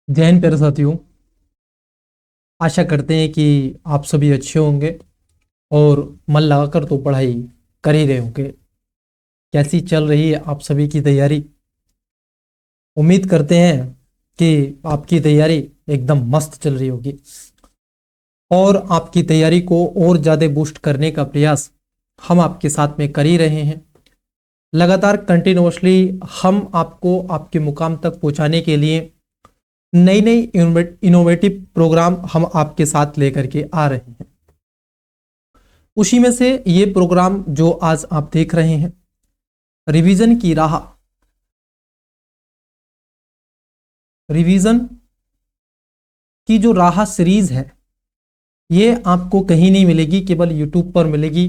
जय हिंद प्यारे साथियों। आशा करते हैं कि आप सभी अच्छे होंगे और मन लगाकर तो पढ़ाई कर ही रहे होंगे। कैसी चल रही है आप सभी की तैयारी? उम्मीद करते हैं कि आपकी तैयारी एकदम मस्त चल रही होगी और आपकी तैयारी को और ज़्यादा बूस्ट करने का प्रयास हम आपके साथ में कर ही रहे हैं। लगातार कंटिन्यूअसली हम आपको आपके मुकाम तक पहुंचाने के लिए नई नई इनोवेटिव प्रोग्राम हम आपके साथ लेकर के आ रहे हैं। उसी में से ये प्रोग्राम जो आज आप देख रहे हैं, रिवीजन की राह, रिवीजन की जो राह सीरीज है, ये आपको कहीं नहीं मिलेगी, केवल यूट्यूब पर मिलेगी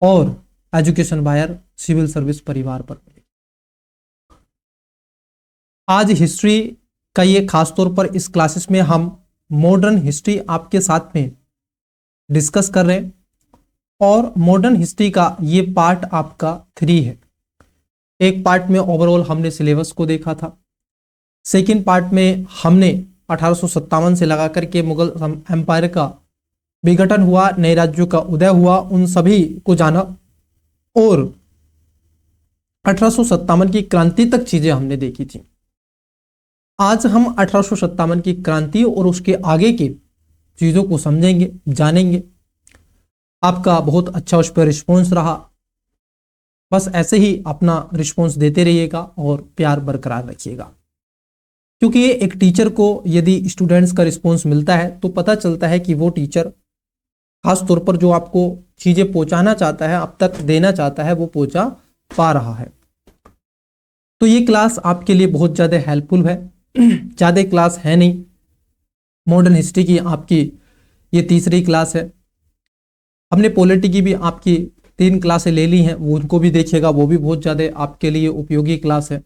और एजुकेशन वायर सिविल सर्विस परिवार पर मिलेगी। आज हिस्ट्री का ये खास तौर पर इस क्लासेस में हम मॉडर्न हिस्ट्री आपके साथ में डिस्कस कर रहे हैं और मॉडर्न हिस्ट्री का ये पार्ट आपका 3 है। एक पार्ट में ओवरऑल हमने सिलेबस को देखा था, सेकेंड पार्ट में हमने 1857 से लगा करके मुगल एम्पायर का विघटन हुआ, नए राज्यों का उदय हुआ, उन सभी को जाना और 1857 की क्रांति तक चीजें हमने देखी थी। आज हम 1857 की क्रांति और उसके आगे की चीजों को समझेंगे, जानेंगे। आपका बहुत अच्छा उस पर रिस्पॉन्स रहा, बस ऐसे ही अपना रिस्पॉन्स देते रहिएगा और प्यार बरकरार रखिएगा, क्योंकि ये एक टीचर को यदि स्टूडेंट्स का रिस्पॉन्स मिलता है तो पता चलता है कि वो टीचर खास तौर पर जो आपको चीजें पहुंचाना चाहता है, अब तक देना चाहता है, वो पहुंचा पा रहा है। तो ये क्लास आपके लिए बहुत ज्यादा हेल्पफुल है। ज्यादा क्लास है नहीं, मॉडर्न हिस्ट्री की आपकी ये तीसरी क्लास है। हमने पॉलिटी की भी आपकी 3 क्लासें ले ली हैं, वो उनको भी देखिएगा, वो भी बहुत ज्यादा आपके लिए उपयोगी क्लास है।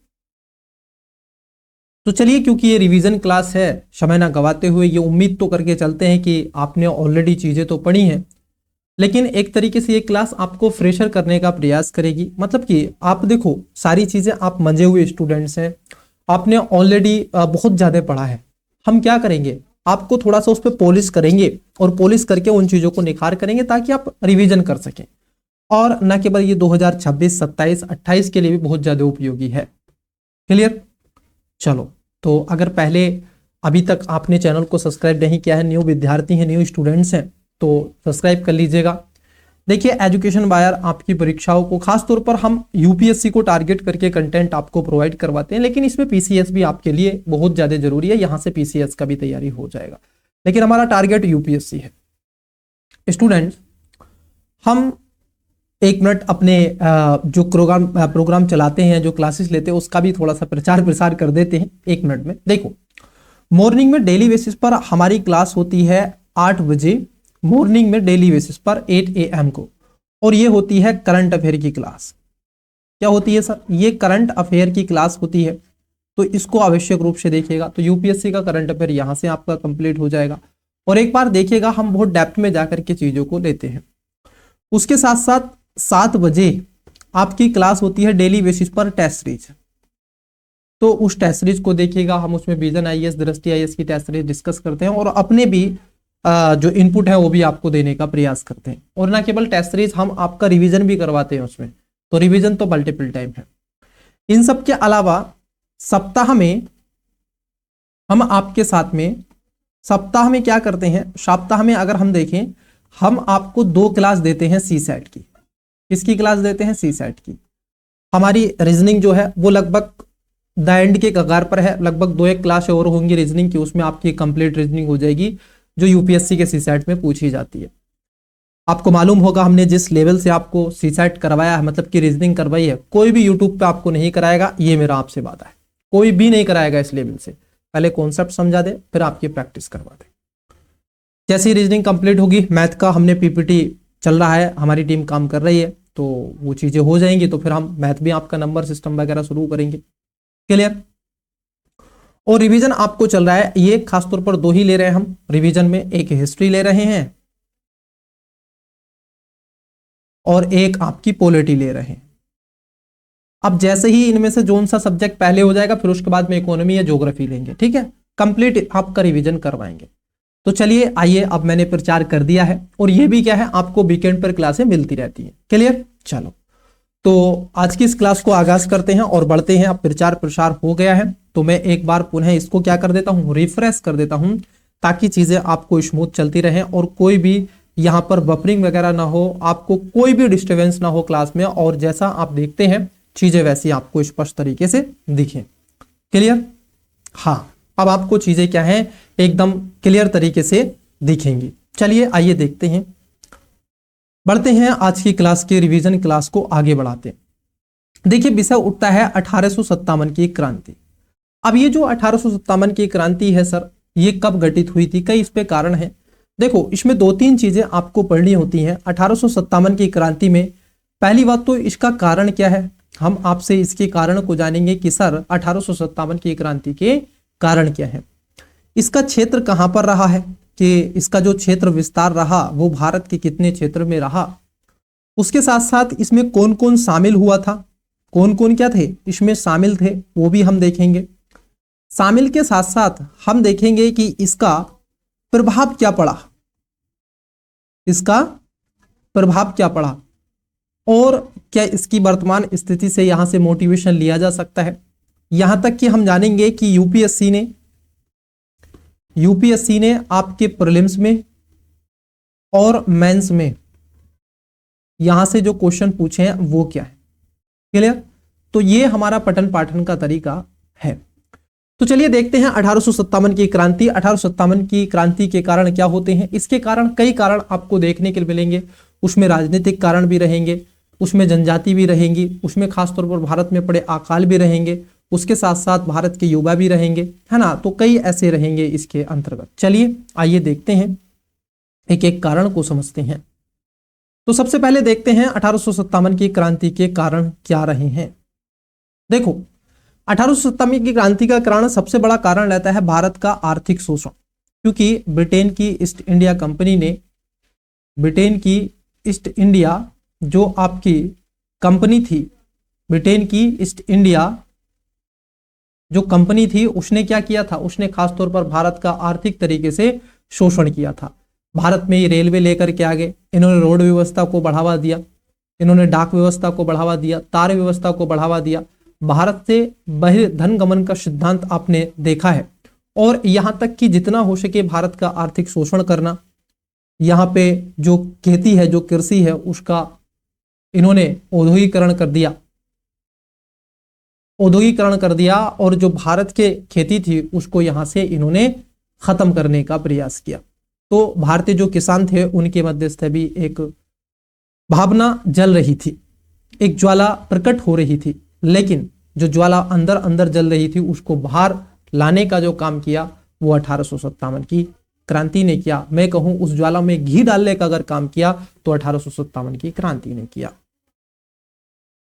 तो चलिए, क्योंकि ये रिवीजन क्लास है, समय ना गवाते हुए ये उम्मीद तो करके चलते हैं कि आपने ऑलरेडी चीजें तो पढ़ी हैं, लेकिन एक तरीके से ये क्लास आपको फ्रेशर करने का प्रयास करेगी। मतलब कि आप देखो, सारी चीजें आप मंजे हुए स्टूडेंट्स हैं, आपने ऑलरेडी बहुत ज्यादा पढ़ा है। हम क्या करेंगे, आपको थोड़ा सा उस पर पॉलिश करेंगे और पॉलिश करके उन चीजों को निखार करेंगे ताकि आप रिवीजन कर सकें, और न केवल ये 2026, 27, 28 के लिए भी बहुत ज्यादा उपयोगी है। क्लियर? चलो, तो अगर पहले अभी तक आपने चैनल को सब्सक्राइब नहीं किया है, न्यू विद्यार्थी हैं, न्यू स्टूडेंट्स हैं, तो सब्सक्राइब कर लीजिएगा। देखिए, एजुकेशन वायर आपकी परीक्षाओं को, खास तौर पर हम यूपीएससी को टारगेट करके कंटेंट आपको प्रोवाइड करवाते हैं, लेकिन इसमें पीसीएस भी आपके लिए बहुत ज्यादा जरूरी है। यहां से पीसीएस का भी तैयारी हो जाएगा, लेकिन हमारा टारगेट यूपीएससी है। स्टूडेंट्स, हम 1 मिनट अपने जो प्रोग्राम चलाते हैं, जो क्लासेस लेते हैं, उसका भी थोड़ा सा प्रचार प्रसार कर देते हैं 1 मिनट में। देखो, मॉर्निंग में डेली बेसिस पर हमारी क्लास होती है 8 बजे, मॉर्निंग में डेली बेसिस पर 8 AM को, और ये होती है करंट अफेयर की क्लास। क्या होती है सर? ये करंट अफेयर की क्लास होती है, तो इसको आवश्यक रूप से देखिएगा। तो यूपीएससी का करंट अफेयर यहां से आपका कंप्लीट हो जाएगा, और एक बार देखिएगा, हम बहुत डेप्थ में जाकर के चीजों को लेते हैं। उसके साथ साथ 7 बजे आपकी क्लास होती है डेली बेसिस पर टेस्ट सीरीज, तो उस टेस्ट सीरीज को देखिएगा। हम उसमें विजन आईएएस, दृष्टि आईएएस की टेस्ट सीरीज डिस्कस करते हैं और अपने भी जो इनपुट है वो भी आपको देने का प्रयास करते हैं। और ना केवल टेस्ट सीरीज, हम आपका रिवीजन भी करवाते हैं उसमें, तो रिवीजन तो मल्टीपल टाइम है। इन सब के अलावा सप्ताह में हम आपके साथ में, सप्ताह में क्या करते हैं, सप्ताह में अगर हम देखें, हम आपको 2 क्लास देते हैं सी सेट की। किसकी क्लास देते हैं? सी सेट की। हमारी रीजनिंग जो है वो लगभग द एंड के कगार पर है, लगभग 2-1 क्लास और होंगी रीजनिंग की, उसमें आपकी कंप्लीट रीजनिंग हो जाएगी जो यूपीएससी के सी सेट में पूछी जाती है। आपको मालूम होगा, हमने जिस लेवल से आपको सी सेट करवाया है, मतलब कि रीजनिंग करवाई है, कोई भी यूट्यूब पे आपको नहीं कराएगा, ये मेरा आपसे वादा है। कोई भी नहीं कराएगा इस लेवल से। पहले कॉन्सेप्ट समझा दे, फिर आपकी प्रैक्टिस करवा दे। जैसी रीजनिंग कंप्लीट होगी, मैथ का हमने पीपीटी चल रहा है, हमारी टीम काम कर रही है, तो वो चीजें हो जाएंगी, तो फिर हम मैथ भी आपका नंबर सिस्टम वगैरह शुरू करेंगे। क्लियर? और रिवीजन आपको चल रहा है, ये खासतौर पर 2 ही ले रहे हैं हम रिवीजन में, एक हिस्ट्री ले रहे हैं और एक आपकी पॉलिटी ले रहे हैं। अब जैसे ही इनमें से जोन सा सब्जेक्ट पहले हो जाएगा, फिर उसके बाद में इकोनॉमी या ज्योग्राफी लेंगे, ठीक है? कंप्लीट आपका रिवीजन करवाएंगे। तो चलिए आइए, अब मैंने प्रचार कर दिया है और ये भी क्या है, आपको वीकेंड पर क्लासें मिलती रहती हैं। क्लियर? चलो, तो आज की इस क्लास को आगाज करते हैं और बढ़ते हैं। अब प्रचार प्रसार हो गया है तो मैं एक बार पुनः इसको क्या कर देता हूं, रिफ्रेश कर देता हूं, ताकि चीजें आपको स्मूथ चलती रहें और कोई भी यहां पर बफरिंग वगैरह ना हो, आपको कोई भी डिस्टर्बेंस ना हो क्लास में, और जैसा आप देखते हैं चीजें वैसी आपको स्पष्ट तरीके से दिखें। क्लियर? हाँ, अब आपको चीजें क्या है, एकदम क्लियर तरीके से दिखेंगी। चलिए आइए देखते हैं, बढ़ते हैं आज की क्लास के रिवीजन क्लास को आगे बढ़ाते हैं। देखिए विषय उठता है 1857 की क्रांति। अब ये जो 1857 की क्रांति है सर, ये कब घटित हुई थी, कई इस पे कारण है। देखो इसमें दो तीन चीजें आपको पढ़नी होती हैं 1857 की क्रांति में। पहली बात तो इसका कारण क्या है, हम आपसे इसके कारण को जानेंगे कि सर 1857 की क्रांति के कारण क्या है। इसका क्षेत्र कहां पर रहा है, कि इसका जो क्षेत्र विस्तार रहा वो भारत के कितने क्षेत्र में रहा, उसके साथ साथ इसमें कौन कौन शामिल हुआ था, कौन कौन क्या थे इसमें शामिल थे, वो भी हम देखेंगे। शामिल के साथ साथ हम देखेंगे कि इसका प्रभाव क्या पड़ा, इसका प्रभाव क्या पड़ा, और क्या इसकी वर्तमान स्थिति से यहां से मोटिवेशन लिया जा सकता है। यहां तक कि हम जानेंगे कि यूपीएससी ने आपके प्रीलिम्स में और मेंस में यहां से जो क्वेश्चन पूछे हैं वो क्या है। क्लियर? तो ये हमारा पठन पाठन का तरीका है। तो चलिए देखते हैं 1857 की क्रांति। 1857 की क्रांति के कारण क्या होते हैं, इसके कारण कई कारण आपको देखने के लिए मिलेंगे। उसमें राजनीतिक कारण भी रहेंगे, उसमें जनजाति भी रहेंगी, उसमें खासतौर पर भारत में पड़े अकाल भी रहेंगे, उसके साथ साथ भारत के युवा भी रहेंगे, है ना। तो कई ऐसे रहेंगे इसके अंतर्गत। चलिए आइए देखते हैं, एक एक कारण को समझते हैं। तो सबसे पहले देखते हैं 1857 की क्रांति के कारण क्या रहे हैं। देखो 1857 की क्रांति का कारण, सबसे बड़ा कारण रहता है भारत का आर्थिक शोषण, क्योंकि ब्रिटेन की ईस्ट इंडिया कंपनी ने, ब्रिटेन की ईस्ट इंडिया जो आपकी कंपनी थी, ब्रिटेन की ईस्ट इंडिया जो कंपनी थी, उसने क्या किया था, उसने खासतौर पर भारत का आर्थिक तरीके से शोषण किया था। भारत में ये रेलवे लेकर के आ गए, इन्होंने रोड व्यवस्था को बढ़ावा दिया, इन्होंने डाक व्यवस्था को बढ़ावा दिया, तार व्यवस्था को बढ़ावा दिया। भारत से बहिर्धन गमन का सिद्धांत आपने देखा है, और यहां तक कि जितना हो सके भारत का आर्थिक शोषण करना। यहाँ पे जो खेती है, जो कृषि है, उसका इन्होंने औद्योगिकरण कर दिया, औद्योगिकरण कर दिया, और जो भारत के खेती थी उसको यहां से इन्होंने खत्म करने का प्रयास किया। तो भारतीय जो किसान थे उनके मध्य से भी एक भावना जल रही थी, एक ज्वाला प्रकट हो रही थी, लेकिन जो ज्वाला अंदर अंदर जल रही थी उसको बाहर लाने का जो काम किया वो 1857 की क्रांति ने किया। मैं कहूं उस ज्वाला में घी डालने का अगर काम किया तो 1857 की क्रांति ने किया।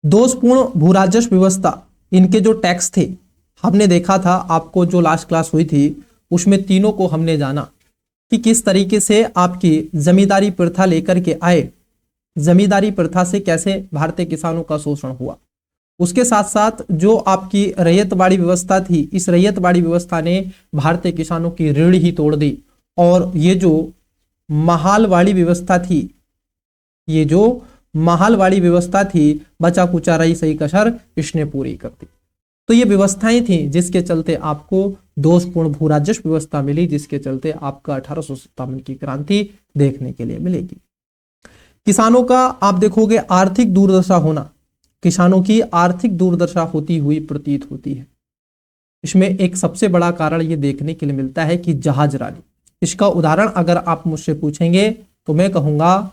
दोषपूर्ण भूराजस्व व्यवस्था, इनके जो टैक्स थे, हमने देखा था, आपको जो लास्ट क्लास हुई थी उसमें तीनों को हमने जाना कि किस तरीके से आपकी जमींदारी प्रथा लेकर के आए, जमींदारी प्रथा से कैसे भारतीय किसानों का शोषण हुआ। उसके साथ साथ जो आपकी रैयतवाड़ी व्यवस्था थी, इस रैयतवाड़ी व्यवस्था ने भारतीय किसानों की रीढ़ ही तोड़ दी, और ये जो महालवाड़ी व्यवस्था थी, ये जो महालवाड़ी व्यवस्था थी, बचा कुचा रही सही कसर इसने पूरी कर दी। तो ये व्यवस्थाएं थी जिसके चलते आपको दोषपूर्ण भूराजस्व व्यवस्था मिली, जिसके चलते आपका 1857 की क्रांति देखने के लिए मिलेगी। किसानों का आप देखोगे आर्थिक दुर्दशा होना, किसानों की आर्थिक दुर्दशा होती हुई प्रतीत होती है। इसमें एक सबसे बड़ा कारण ये देखने के लिए मिलता है कि जहाज रानी, इसका उदाहरण अगर आप मुझसे पूछेंगे तो मैं कहूंगा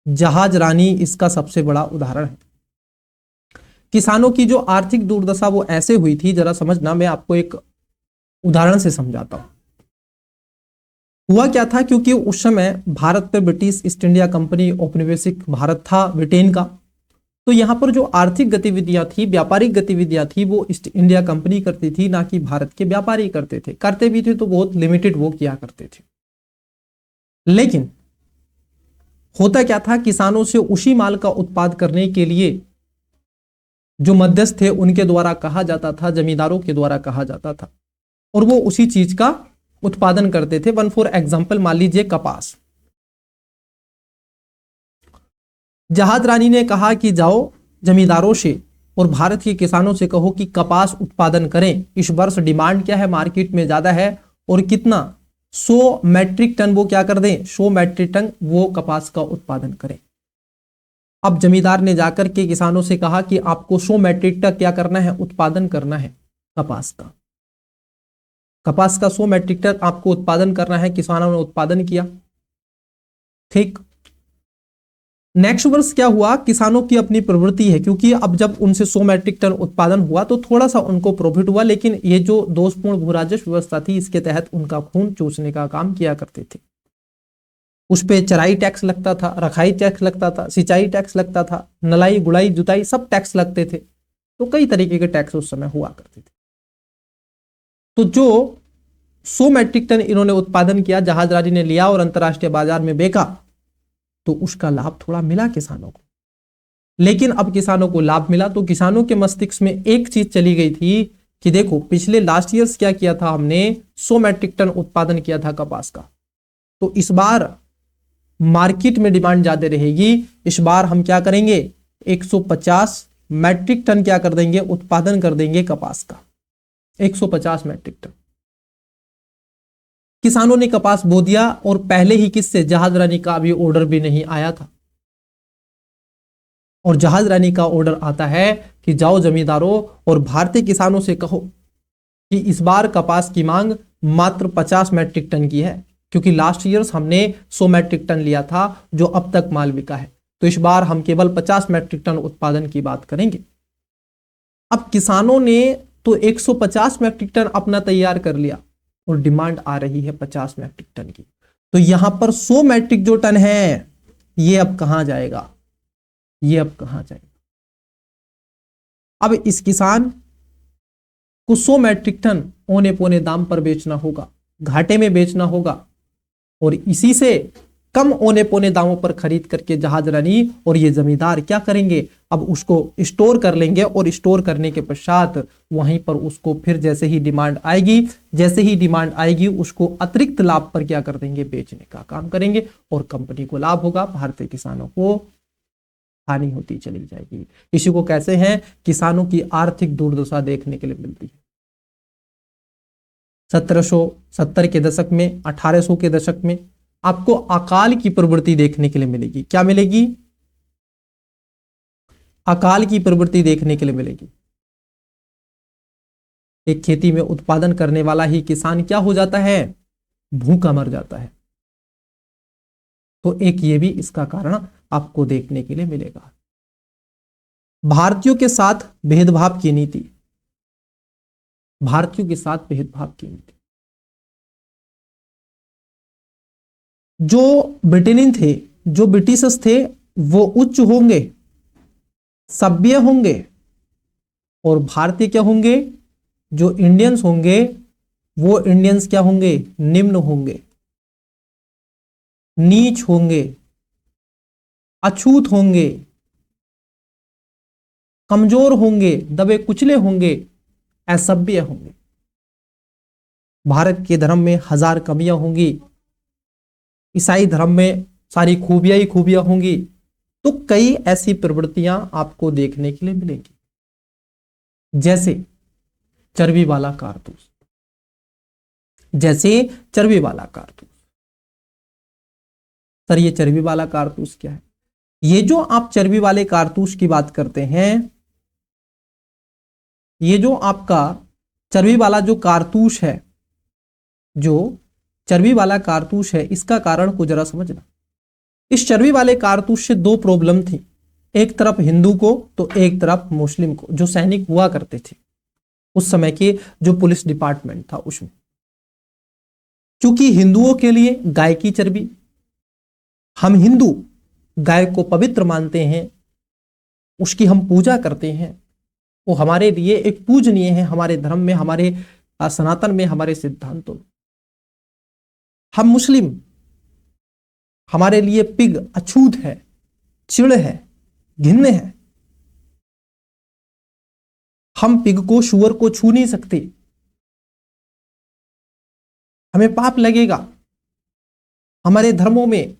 जहाज रानी इसका सबसे बड़ा उदाहरण है। किसानों की जो आर्थिक दुर्दशा वो ऐसे हुई थी, जरा समझना, मैं आपको एक उदाहरण से समझाता हूं। हुआ क्या था, क्योंकि उस समय भारत पर ब्रिटिश ईस्ट इंडिया कंपनी औपनिवेशिक भारत था ब्रिटेन का, तो यहां पर जो आर्थिक गतिविधियां थी, व्यापारिक गतिविधियां थी, वो ईस्ट इंडिया कंपनी करती थी, ना कि भारत के व्यापारी करते थे। करते भी थे तो बहुत लिमिटेड वो किया करते थे। लेकिन होता क्या था, किसानों से उसी माल का उत्पाद करने के लिए जो मध्यस्थ थे उनके द्वारा कहा जाता था, जमींदारों के द्वारा कहा जाता था और वो उसी चीज का उत्पादन करते थे। वन फॉर एग्जाम्पल मान लीजिए कपास। जहाज रानी ने कहा कि जाओ जमींदारों से और भारत के किसानों से कहो कि कपास उत्पादन करें। इस वर्ष डिमांड क्या है, मार्केट में ज्यादा है, और कितना, 100 मैट्रिक टन वो क्या कर दें, 100 मैट्रिक टन वो कपास का उत्पादन करें। अब जमींदार ने जाकर के किसानों से कहा कि आपको 100 मैट्रिक टन क्या करना है, उत्पादन करना है कपास का। कपास का 100 मैट्रिक टन आपको उत्पादन करना है। किसानों ने उत्पादन किया, ठीक। नेक्स्ट वर्ष क्या हुआ, किसानों की अपनी प्रवृत्ति है, क्योंकि अब जब उनसे 100 मैट्रिक टन उत्पादन हुआ तो थोड़ा सा उनको प्रॉफिट हुआ, लेकिन ये जो दोषपूर्ण भू राजस्व व्यवस्था थी इसके तहत उनका खून चूसने का काम किया करते थे। उस पे चराई टैक्स लगता था, रखाई टैक्स लगता था, सिंचाई टैक्स लगता था, नलाई गुड़ाई जुताई सब टैक्स लगते थे। तो कई तरीके के टैक्स उस समय हुआ करते थे। तो जो 100 मैट्रिक टन इन्होंने उत्पादन किया, जहाज रानी ने लिया और अंतरराष्ट्रीय बाजार में बेचा, तो उसका लाभ थोड़ा मिला किसानों को। लेकिन अब किसानों को लाभ मिला तो किसानों के मस्तिष्क में एक चीज चली गई थी कि देखो पिछले लास्ट ईयर्स क्या किया था हमने, 100 मैट्रिक टन उत्पादन किया था कपास का, तो इस बार मार्केट में डिमांड ज्यादा रहेगी, इस बार हम क्या करेंगे, 150 मैट्रिक टन क्या कर देंगे, उत्पादन कर देंगे कपास का, 150 मैट्रिक टन। किसानों ने कपास बो दिया और पहले ही किससे, जहाज रानी का अभी ऑर्डर भी नहीं आया था। और जहाज रानी का ऑर्डर आता है कि जाओ जमींदारों और भारतीय किसानों से कहो कि इस बार कपास की मांग मात्र 50 मैट्रिक टन की है, क्योंकि लास्ट ईयर्स हमने 100 मैट्रिक टन लिया था जो अब तक माल बिका है, तो इस बार हम केवल 50 मैट्रिक टन उत्पादन की बात करेंगे। अब किसानों ने तो 150 मैट्रिक टन अपना तैयार कर लिया और डिमांड आ रही है 50 मैट्रिक टन की, तो यहां पर 100 मैट्रिक जो टन है ये अब कहां जाएगा, ये अब कहां जाएगा। अब इस किसान को 100 मैट्रिक टन औने पौने दाम पर बेचना होगा, घाटे में बेचना होगा, और इसी से कम औने पौने दामों पर खरीद करके जहाज रानी और ये जमींदार क्या करेंगे, अब उसको स्टोर कर लेंगे, और स्टोर करने के पश्चात वहीं पर उसको फिर जैसे ही डिमांड आएगी, जैसे ही डिमांड आएगी उसको अतिरिक्त लाभ पर क्या कर देंगे, बेचने का काम करेंगे, और कंपनी को लाभ होगा, भारतीय किसानों को हानि होती चली जाएगी। इसी को कैसे हैं, किसानों की आर्थिक दुर्दशा देखने के लिए मिलती है। 1770 के दशक में, 1800 के दशक में आपको अकाल की प्रवृत्ति देखने के लिए मिलेगी। क्या मिलेगी, अकाल की प्रवृत्ति देखने के लिए मिलेगी। एक खेती में उत्पादन करने वाला ही किसान क्या हो जाता है, भूखा मर जाता है। तो एक ये भी इसका कारण आपको देखने के लिए मिलेगा। भारतीयों के साथ भेदभाव की नीति, भारतीयों के साथ भेदभाव की नीति। जो ब्रिटेनियन थे, जो ब्रिटिशर्स थे, वो उच्च होंगे, सभ्य होंगे, और भारतीय क्या होंगे, जो इंडियंस होंगे वो इंडियंस क्या होंगे, निम्न होंगे, नीच होंगे, अछूत होंगे, कमजोर होंगे, दबे कुचले होंगे, असभ्य होंगे। भारत के धर्म में 1000 कमियां होंगी, ईसाई धर्म में सारी खूबियां ही खूबियां होंगी। तो कई ऐसी प्रवृत्तियां आपको देखने के लिए मिलेंगी, जैसे चर्बी वाला कारतूस, जैसे चर्बी वाला कारतूस। सर ये चर्बी वाला कारतूस क्या है, ये जो आप चर्बी वाले कारतूस की बात करते हैं, ये जो आपका चर्बी वाला जो कारतूस है, जो चर्बी वाला कारतूस है, इसका कारण को जरा समझना। इस चर्बी वाले कारतूस से 2 प्रॉब्लम थी, एक तरफ हिंदू को तो एक तरफ मुस्लिम को, जो सैनिक हुआ करते थे उस समय के जो पुलिस डिपार्टमेंट था उसमें। क्योंकि हिंदुओं के लिए गाय की चर्बी, हम हिंदू गाय को पवित्र मानते हैं, उसकी हम पूजा करते हैं, वो हमारे लिए एक पूजनीय है, हमारे धर्म में, हमारे सनातन में, हमारे सिद्धांतों में। हम मुस्लिम, हमारे लिए पिग अछूत है, चिड़ है, घिन्न है, हम पिग को, शुअर को छू नहीं सकते। हमें पाप लगेगा। हमारे धर्मों में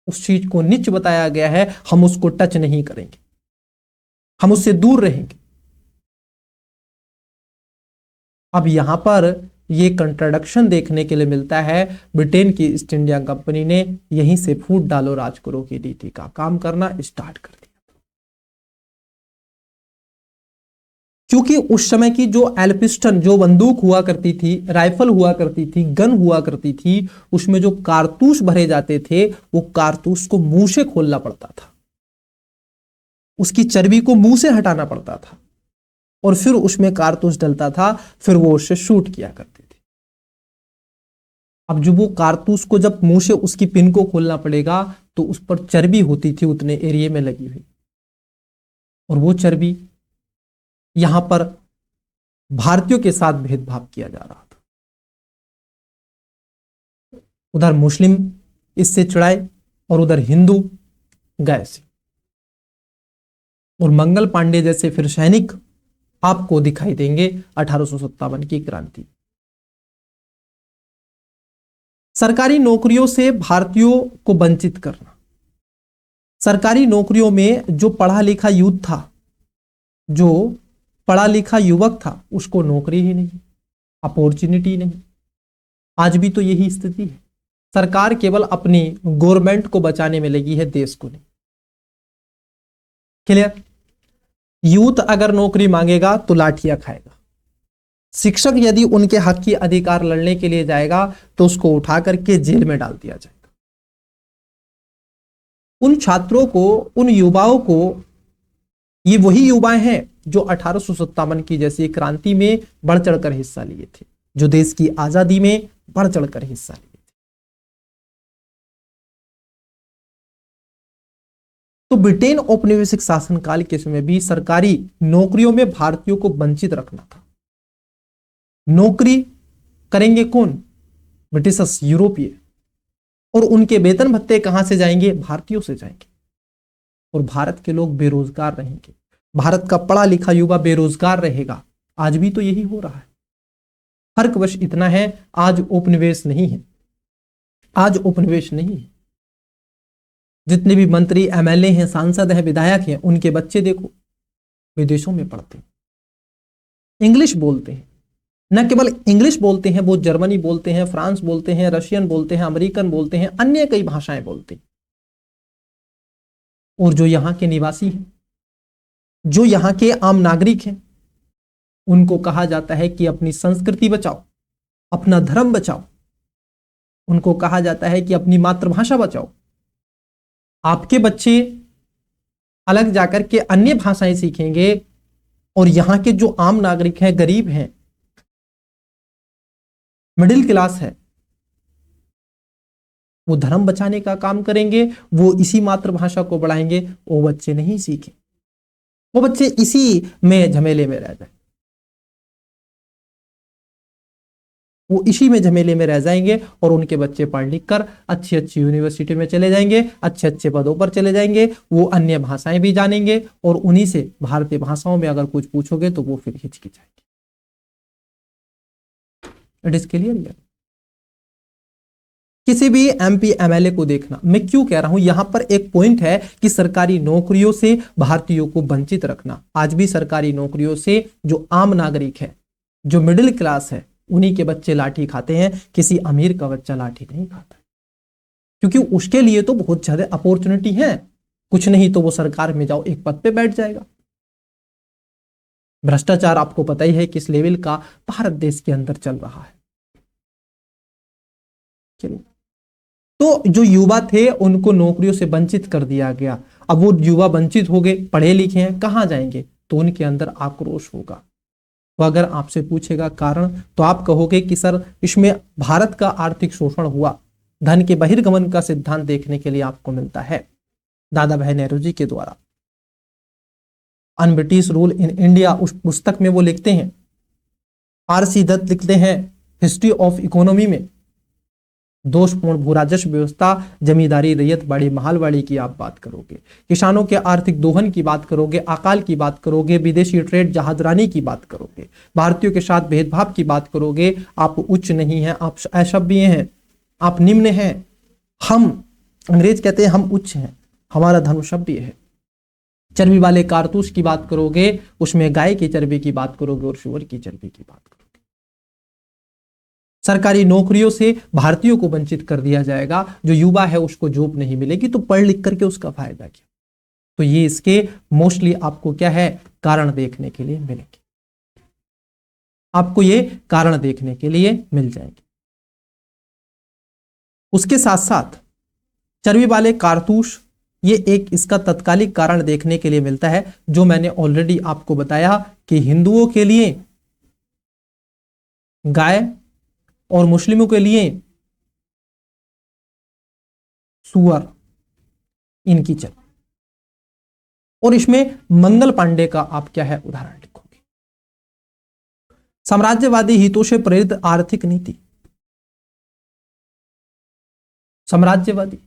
उस चीज को नीच बताया गया है, हम उसको टच नहीं करेंगे, हम उससे दूर रहेंगे। अब यहां पर ये कंट्राडिक्शन देखने के लिए मिलता है। ब्रिटेन की ईस्ट इंडिया कंपनी ने यहीं से फूट डालो राज करो की नीति का काम करना स्टार्ट कर दिया। क्योंकि उस समय की जो एल्पिस्टन, जो बंदूक हुआ करती थी, राइफल हुआ करती थी, गन हुआ करती थी, उसमें जो कारतूस भरे जाते थे वो कारतूस को मुंह से खोलना पड़ता था, उसकी चर्बी को मुंह से हटाना पड़ता था और फिर उसमें कारतूस डलता था, फिर वो उससे शूट किया करते थे। अब जब वो कारतूस को जब मुंह से उसकी पिन को खोलना पड़ेगा तो उस पर चर्बी होती थी उतने एरिया में लगी हुई, और वो चर्बी यहां पर भारतीयों के साथ भेदभाव किया जा रहा था। उधर मुस्लिम इससे चिढ़ाए और उधर हिंदू गए से। और मंगल पांडे जैसे फिर सैनिक आपको दिखाई देंगे 1857 की क्रांति। सरकारी नौकरियों से भारतीयों को वंचित करना। सरकारी नौकरियों में जो पढ़ा लिखा यूथ था, जो पढ़ा लिखा युवक था, उसको नौकरी ही नहीं, अपॉर्चुनिटी नहीं। आज भी तो यही स्थिति है। सरकार केवल अपनी गवर्नमेंट को बचाने में लगी है, देश को नहीं। क्लियर? यूथ अगर नौकरी मांगेगा तो लाठियां खाएगा। शिक्षक यदि उनके हक की अधिकार लड़ने के लिए जाएगा तो उसको उठा करके जेल में डाल दिया जाएगा। उन छात्रों को, उन युवाओं को, ये वही युवा हैं जो 1857 की जैसी क्रांति में बढ़ चढ़कर हिस्सा लिए थे, जो देश की आजादी में बढ़ चढ़कर हिस्सा लिए थे। तो ब्रिटेन औपनिवेशिक शासनकाल के समय भी सरकारी नौकरियों में भारतीयों को वंचित रखना था। नौकरी करेंगे कौन? ब्रिटिशर्स, यूरोपीय। और उनके वेतन भत्ते कहां से जाएंगे? भारतीयों से जाएंगे। और भारत के लोग बेरोजगार रहेंगे, भारत का पढ़ा लिखा युवा बेरोजगार रहेगा। आज भी तो यही हो रहा है। फर्क बस इतना है, आज उपनिवेश नहीं है, आज उपनिवेश नहीं है। जितने भी मंत्री, एमएलए हैं, सांसद हैं, विधायक हैं, उनके बच्चे देखो विदेशों में पढ़ते हैं, इंग्लिश बोलते हैं। न केवल इंग्लिश बोलते हैं, वो जर्मनी बोलते हैं, फ्रांस बोलते हैं, रशियन बोलते हैं, अमेरिकन बोलते हैं, अन्य कई भाषाएं बोलते हैं। और जो यहां के निवासी हैं, जो यहां के आम नागरिक हैं, उनको कहा जाता है कि अपनी संस्कृति बचाओ, अपना धर्म बचाओ। उनको कहा जाता है कि अपनी मातृभाषा बचाओ। आपके बच्चे अलग जाकर के अन्य भाषाएं सीखेंगे और यहां के जो आम नागरिक हैं, गरीब हैं, मिडिल क्लास है, वो धर्म बचाने का काम करेंगे, वो इसी मातृभाषा को बढ़ाएंगे। वो बच्चे नहीं सीखे, वो बच्चे इसी में झमेले में रह जाए, वो इसी में झमेले में रह जाएंगे और उनके बच्चे पढ़ लिख कर अच्छी अच्छी यूनिवर्सिटी में चले जाएंगे, अच्छे अच्छे पदों पर चले जाएंगे, वो अन्य भाषाएं भी जानेंगे और उन्हीं से भारतीय भाषाओं में अगर कुछ पूछोगे तो वो फिर हिचकिचाएंगे। It is clear? किसी भी एमपी एमएलए को देखना, मैं क्यों कह रहा हूं, यहां पर एक पॉइंट है कि सरकारी नौकरियों से भारतीयों को वंचित रखना। आज भी सरकारी नौकरियों से जो आम नागरिक है, जो मिडिल क्लास है, उन्हीं के बच्चे लाठी खाते हैं। किसी अमीर का बच्चा लाठी नहीं खाता, क्योंकि उसके लिए तो बहुत ज्यादा अपॉर्चुनिटी है। कुछ नहीं तो वो सरकार में जाओ, एक पद पे बैठ जाएगा। भ्रष्टाचार आपको पता ही है किस लेवल का भारत देश के अंदर चल रहा है। चलिए, तो जो युवा थे उनको नौकरियों से वंचित कर दिया गया। अब वो युवा वंचित हो गए, पढ़े लिखे हैं, कहां जाएंगे? तो उनके अंदर आक्रोश होगा। तो अगर आपसे पूछेगा कारण, तो आप कहोगे कि सर इसमें भारत का आर्थिक शोषण हुआ। धन के बहिर्गमन का सिद्धांत देखने के लिए आपको मिलता है दादा भाई नेहरू जी के द्वारा un British rule in India. उस पुस्तक में वो लिखते हैं, आर सी दत्त लिखते हैं हिस्ट्री ऑफ इकोनॉमी में, दोषपूर्ण भू राजस्व व्यवस्था, जमींदारी, रैयत बाड़ी, महलवाड़ी की आप बात करोगे, किसानों के आर्थिक दोहन की बात करोगे, अकाल की बात करोगे, विदेशी ट्रेड, जहाजरानी की बात करोगे, भारतीयों के साथ भेदभाव की बात करोगे, आप उच्च नहीं हैं, आप असभ्य हैं, आप निम्न हैं। हम अंग्रेज कहते हैं हम उच्च हैं, हमारा धर्म सभ्य है। चर्बी वाले कारतूस की बात करोगे, उसमें गाय की चर्बी की बात करोगे और सूअर की चर्बी की बात करोगे। सरकारी नौकरियों से भारतीयों को वंचित कर दिया जाएगा, जो युवा है उसको जॉब नहीं मिलेगी, तो पढ़ लिख करके उसका फायदा क्या। तो ये इसके मोस्टली आपको क्या है, कारण देखने के लिए मिलेंगे, आपको ये कारण देखने के लिए मिल जाएंगे। उसके साथ साथ चर्बी वाले कारतूस, ये एक इसका तत्कालिक कारण देखने के लिए मिलता है, जो मैंने ऑलरेडी आपको बताया कि हिंदुओं के लिए गाय और मुस्लिमों के लिए सुअर, इनकी चर्बी। और इसमें मंगल पांडे का आप क्या है उदाहरण लिखोगे। साम्राज्यवादी हितों से प्रेरित आर्थिक नीति, साम्राज्यवादी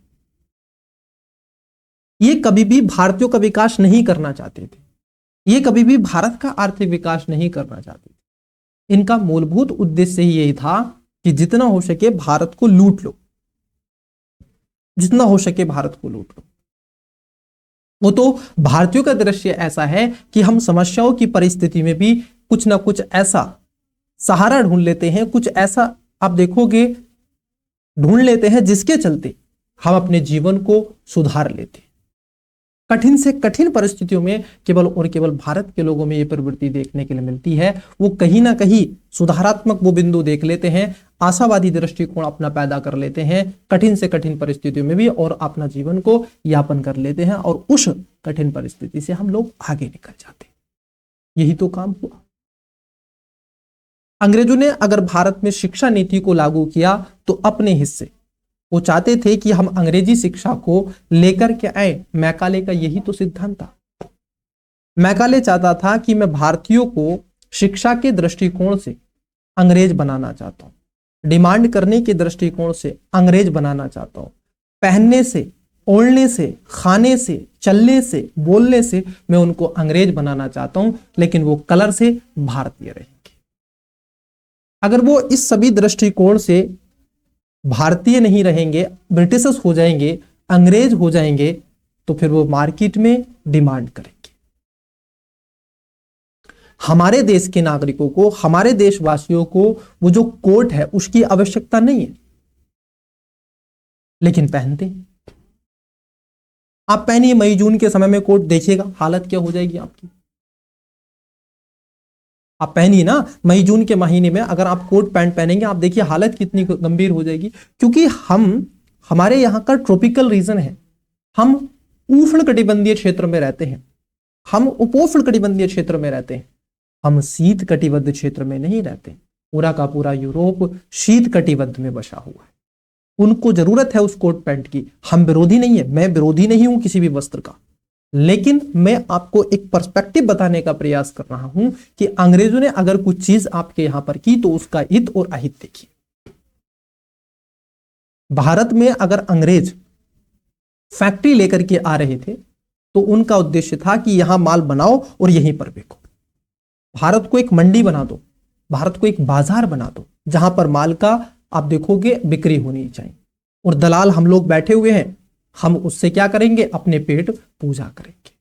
ये कभी भी भारतीयों का विकास नहीं करना चाहते थे, ये कभी भी भारत का आर्थिक विकास नहीं करना चाहते थे। इनका मूलभूत उद्देश्य ही यही था कि जितना हो सके भारत को लूट लो, जितना हो सके भारत को लूट लो। वो तो भारतीयों का दृश्य ऐसा है कि हम समस्याओं की परिस्थिति में भी कुछ ना कुछ ऐसा सहारा ढूंढ लेते हैं, कुछ ऐसा आप देखोगे ढूंढ लेते हैं जिसके चलते हम अपने जीवन को सुधार लेते हैं। कठिन से कठिन परिस्थितियों में केवल और केवल भारत के लोगों में यह प्रवृत्ति देखने के लिए मिलती है। वो कहीं ना कहीं सुधारात्मक वो बिंदु देख लेते हैं, आशावादी दृष्टिकोण अपना पैदा कर लेते हैं कठिन से कठिन परिस्थितियों में भी, और अपना जीवन को यापन कर लेते हैं, और उस कठिन परिस्थिति से हम लोग आगे निकल जाते हैं। यही तो काम हुआ। अंग्रेजों ने अगर भारत में शिक्षा नीति को लागू किया तो अपने हिस्से वो चाहते थे कि हम अंग्रेजी शिक्षा को लेकर के आए। मैकाले का यही तो सिद्धांत था। मैकाले चाहता था कि मैं भारतीयों को शिक्षा के दृष्टिकोण से अंग्रेज बनाना चाहता हूं, डिमांड करने के दृष्टिकोण से अंग्रेज बनाना चाहता हूं, पहनने से, ओढ़ने से, खाने से, चलने से, बोलने से मैं उनको अंग्रेज बनाना चाहता हूं, लेकिन वो कलर से भारतीय रहेंगे। अगर वो इस सभी दृष्टिकोण से भारतीय नहीं रहेंगे, ब्रिटिशर्स हो जाएंगे, अंग्रेज हो जाएंगे, तो फिर वो मार्केट में डिमांड करेंगे। हमारे देश के नागरिकों को, हमारे देशवासियों को वो जो कोट है उसकी आवश्यकता नहीं है, लेकिन पहनते हैं। आप पहनिए मई जून के समय में कोट, देखिएगा हालत क्या हो जाएगी आपकी। आप पहनिए ना मई जून के महीने में, अगर आप कोट पैंट पहनेंगे, आप देखिए हालत कितनी गंभीर हो जाएगी। क्योंकि हमारे यहाँ का ट्रॉपिकल रीजन है, हम उष्णकटिबंधीय क्षेत्र में रहते हैं, हम उपोष्णकटिबंधीय क्षेत्र में रहते हैं, हम शीत कटिबद्ध क्षेत्र में नहीं रहते। पूरा का पूरा यूरोप शीत कटिबद्ध में बसा हुआ है, उनको जरूरत है उस कोट पैंट की। हम विरोधी नहीं है, मैं विरोधी नहीं हूं किसी भी वस्त्र का, लेकिन मैं आपको एक पर्सपेक्टिव बताने का प्रयास कर रहा हूं कि अंग्रेजों ने अगर कुछ चीज आपके यहां पर की तो उसका हित और अहित देखिए। भारत में अगर अंग्रेज फैक्ट्री लेकर के आ रहे थे तो उनका उद्देश्य था कि यहां माल बनाओ और यहीं पर बेचो। भारत को एक मंडी बना दो, भारत को एक बाजार बना दो, जहां पर माल का आप देखोगे बिक्री होनी चाहिए, और दलाल हम लोग बैठे हुए हैं, हम उससे क्या करेंगे, अपने पेट पूजा करेंगे।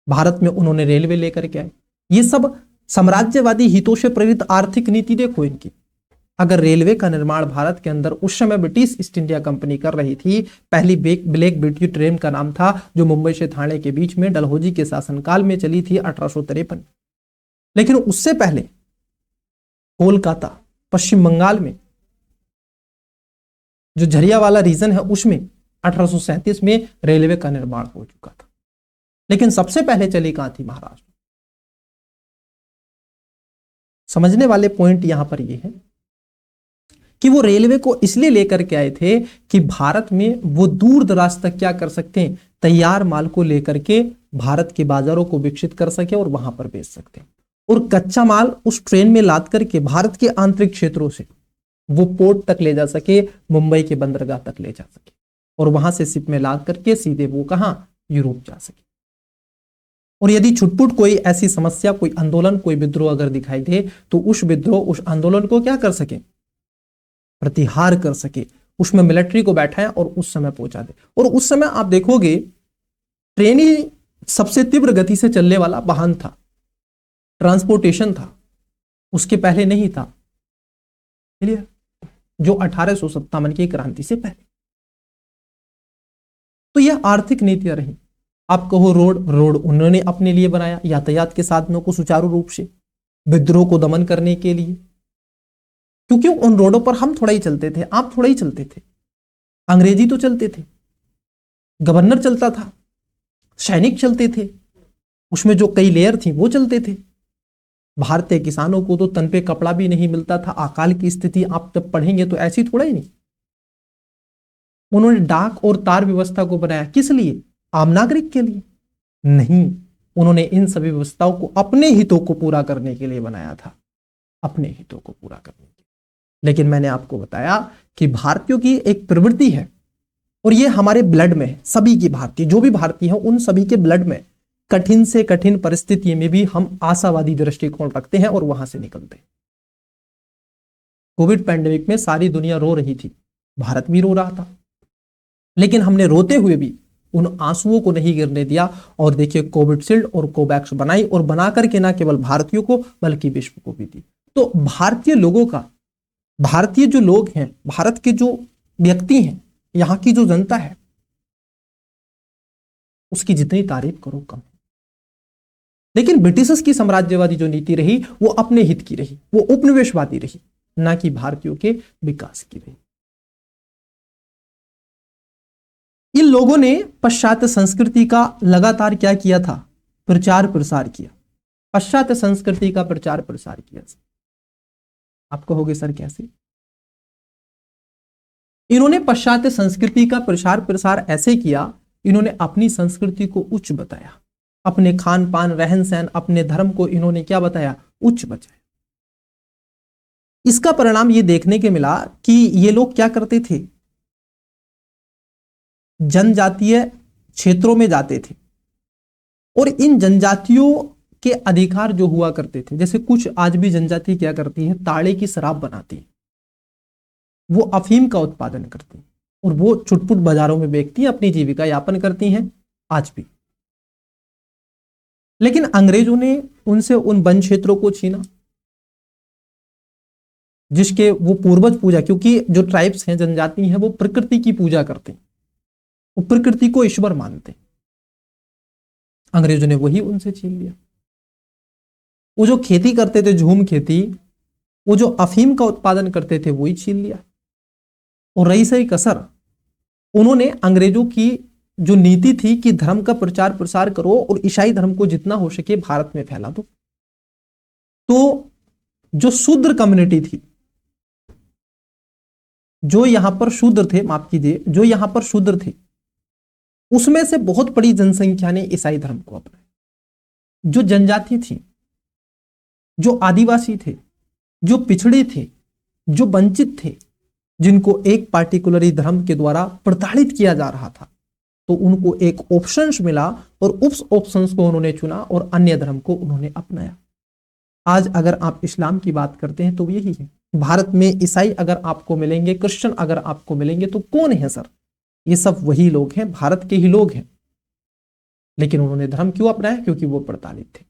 भारत में उन्होंने रेलवे लेकर के आए। ये सब साम्राज्यवादी हितों से प्रेरित आर्थिक नीति देखो इनकी। अगर रेलवे का निर्माण भारत के अंदर उस समय ब्रिटिश ईस्ट इंडिया कंपनी कर रही थी, पहली ब्लैक ब्यूटी ट्रेन का नाम था, जो मुंबई से ठाणे के बीच में डलहौजी के शासनकाल में चली थी 1853। लेकिन उससे पहले कोलकाता, पश्चिम बंगाल में जो झरिया वाला रीजन है, उसमें 1837 में रेलवे का निर्माण हो चुका था। लेकिन सबसे पहले चली कहां थी, महाराष्ट्र। समझने वाले पॉइंट यहां पर यह है कि वो रेलवे को इसलिए लेकर के आए थे कि भारत में वो दूर दराज तक क्या कर सकते हैं, तैयार माल को लेकर के भारत के बाजारों को विकसित कर सके और वहां पर बेच सकते हैं। और कच्चा माल उस ट्रेन में लाद करके भारत के आंतरिक क्षेत्रों से वो पोर्ट तक ले जा सके, मुंबई के बंदरगाह तक ले जा सके, और वहां से शिप में ला करके सीधे वो कहां, यूरोप जा सके। और यदि छुटपुट कोई ऐसी समस्या, कोई आंदोलन, कोई विद्रोह अगर दिखाई दे, तो उस विद्रोह, उस आंदोलन को क्या कर सके, प्रतिहार कर सके, उसमें मिलिट्री को बैठाए और उस समय पहुंचा दे। और उस समय आप देखोगे ट्रेन ही सबसे तीव्र गति से चलने वाला वाहन था, ट्रांसपोर्टेशन था, उसके पहले नहीं था। क्लियर? जो 1857 की क्रांति से पहले। तो यह आर्थिक नीतियां रही। आप कहो रोड उन्होंने अपने लिए बनाया, यातायात के साधनों को सुचारू रूप से, विद्रोह को दमन करने के लिए, क्योंकि उन रोडों पर हम थोड़ा ही चलते थे, आप थोड़ा ही चलते थे, अंग्रेजी तो चलते थे, गवर्नर चलता था, सैनिक चलते थे, उसमें जो कई लेयर थी वो चलते थे। भारतीय किसानों को तो तन पे कपड़ा भी नहीं मिलता था। अकाल की स्थिति आप जब पढ़ेंगे तो ऐसी थोड़ा ही नहीं। उन्होंने डाक और तार व्यवस्था को बनाया, किस लिए? आम नागरिक के लिए नहीं, उन्होंने इन सभी व्यवस्थाओं को अपने हितों को पूरा करने के लिए बनाया था, अपने हितों को पूरा करने के लिए। लेकिन मैंने आपको बताया कि भारतीयों की एक प्रवृत्ति है, और ये हमारे ब्लड में है, सभी की भारतीय, जो भी भारतीय हैं उन सभी के ब्लड में, कठिन से कठिन परिस्थिति में भी हम आशावादी दृष्टिकोण रखते हैं और वहां से निकलते हैं। कोविड पैंडेमिक में सारी दुनिया रो रही थी, भारत भी रो रहा था, लेकिन हमने रोते हुए भी उन आंसुओं को नहीं गिरने दिया। और देखिए कोविडशील्ड और कोवैक्स बनाई, और बना करके ना केवल भारतीयों को बल्कि विश्व को भी दी। तो भारतीय लोगों का, भारतीय जो लोग हैं, भारत के जो व्यक्ति हैं, यहां की जो जनता है, उसकी जितनी तारीफ करो कम है। लेकिन ब्रिटिशर्स की साम्राज्यवादी जो नीति रही वो अपने हित की रही, वो उपनिवेशवादी रही, ना कि भारतीयों के विकास की रही। इन लोगों ने पाश्चात्य संस्कृति का लगातार क्या किया था? प्रचार प्रसार किया। पाश्चात्य संस्कृति का प्रचार प्रसार किया। आप कहोगे सर कैसे? इन्होंने पाश्चात्य संस्कृति का प्रचार प्रसार ऐसे किया, इन्होंने अपनी संस्कृति को उच्च बताया, अपने खान पान, रहन सहन, अपने धर्म को इन्होंने क्या बताया? उच्च बताया। इसका परिणाम ये देखने के मिला कि ये लोग क्या करते थे, जनजातीय क्षेत्रों में जाते थे, और इन जनजातियों के अधिकार जो हुआ करते थे, जैसे कुछ आज भी जनजाति क्या करती है, ताड़े की शराब बनाती है, वो अफीम का उत्पादन करती है, और वो छुटपुट बाजारों में बेचती है, अपनी जीविका यापन करती हैं आज भी। लेकिन अंग्रेजों ने उनसे उन वन क्षेत्रों को छीना जिसके वो पूर्वज पूजा, क्योंकि जो ट्राइब्स हैं, जनजाति हैं, वो प्रकृति की पूजा करते हैं, वो प्रकृति को ईश्वर मानते हैं। अंग्रेजों ने वही उनसे छीन लिया। वो जो खेती करते थे, झूम खेती, वो जो अफीम का उत्पादन करते थे, वही छीन लिया। और रही सही कसर, उन्होंने अंग्रेजों की जो नीति थी कि धर्म का प्रचार प्रसार करो और ईसाई धर्म को जितना हो सके भारत में फैला दो, तो जो शूद्र कम्युनिटी थी, जो यहां पर शूद्र थे, माफ कीजिए, जो यहां पर शूद्र थे, उसमें से बहुत बड़ी जनसंख्या ने ईसाई धर्म को अपनाया। जो जनजाति थी, जो आदिवासी थे, जो पिछड़े थे, जो वंचित थे, जिनको एक पार्टिकुलर धर्म के द्वारा प्रताड़ित किया जा रहा था, तो उनको एक ऑप्शंस मिला और उस ऑप्शंस को उन्होंने चुना और अन्य धर्म को उन्होंने अपनाया। आज अगर आप इस्लाम की बात करते हैं तो यही है। भारत में ईसाई अगर आपको मिलेंगे, क्रिश्चियन अगर आपको मिलेंगे, तो कौन है सर? ये सब वही लोग हैं, भारत के ही लोग हैं। लेकिन उन्होंने धर्म क्यों अपनाया? क्योंकि वो प्रताड़ित थे।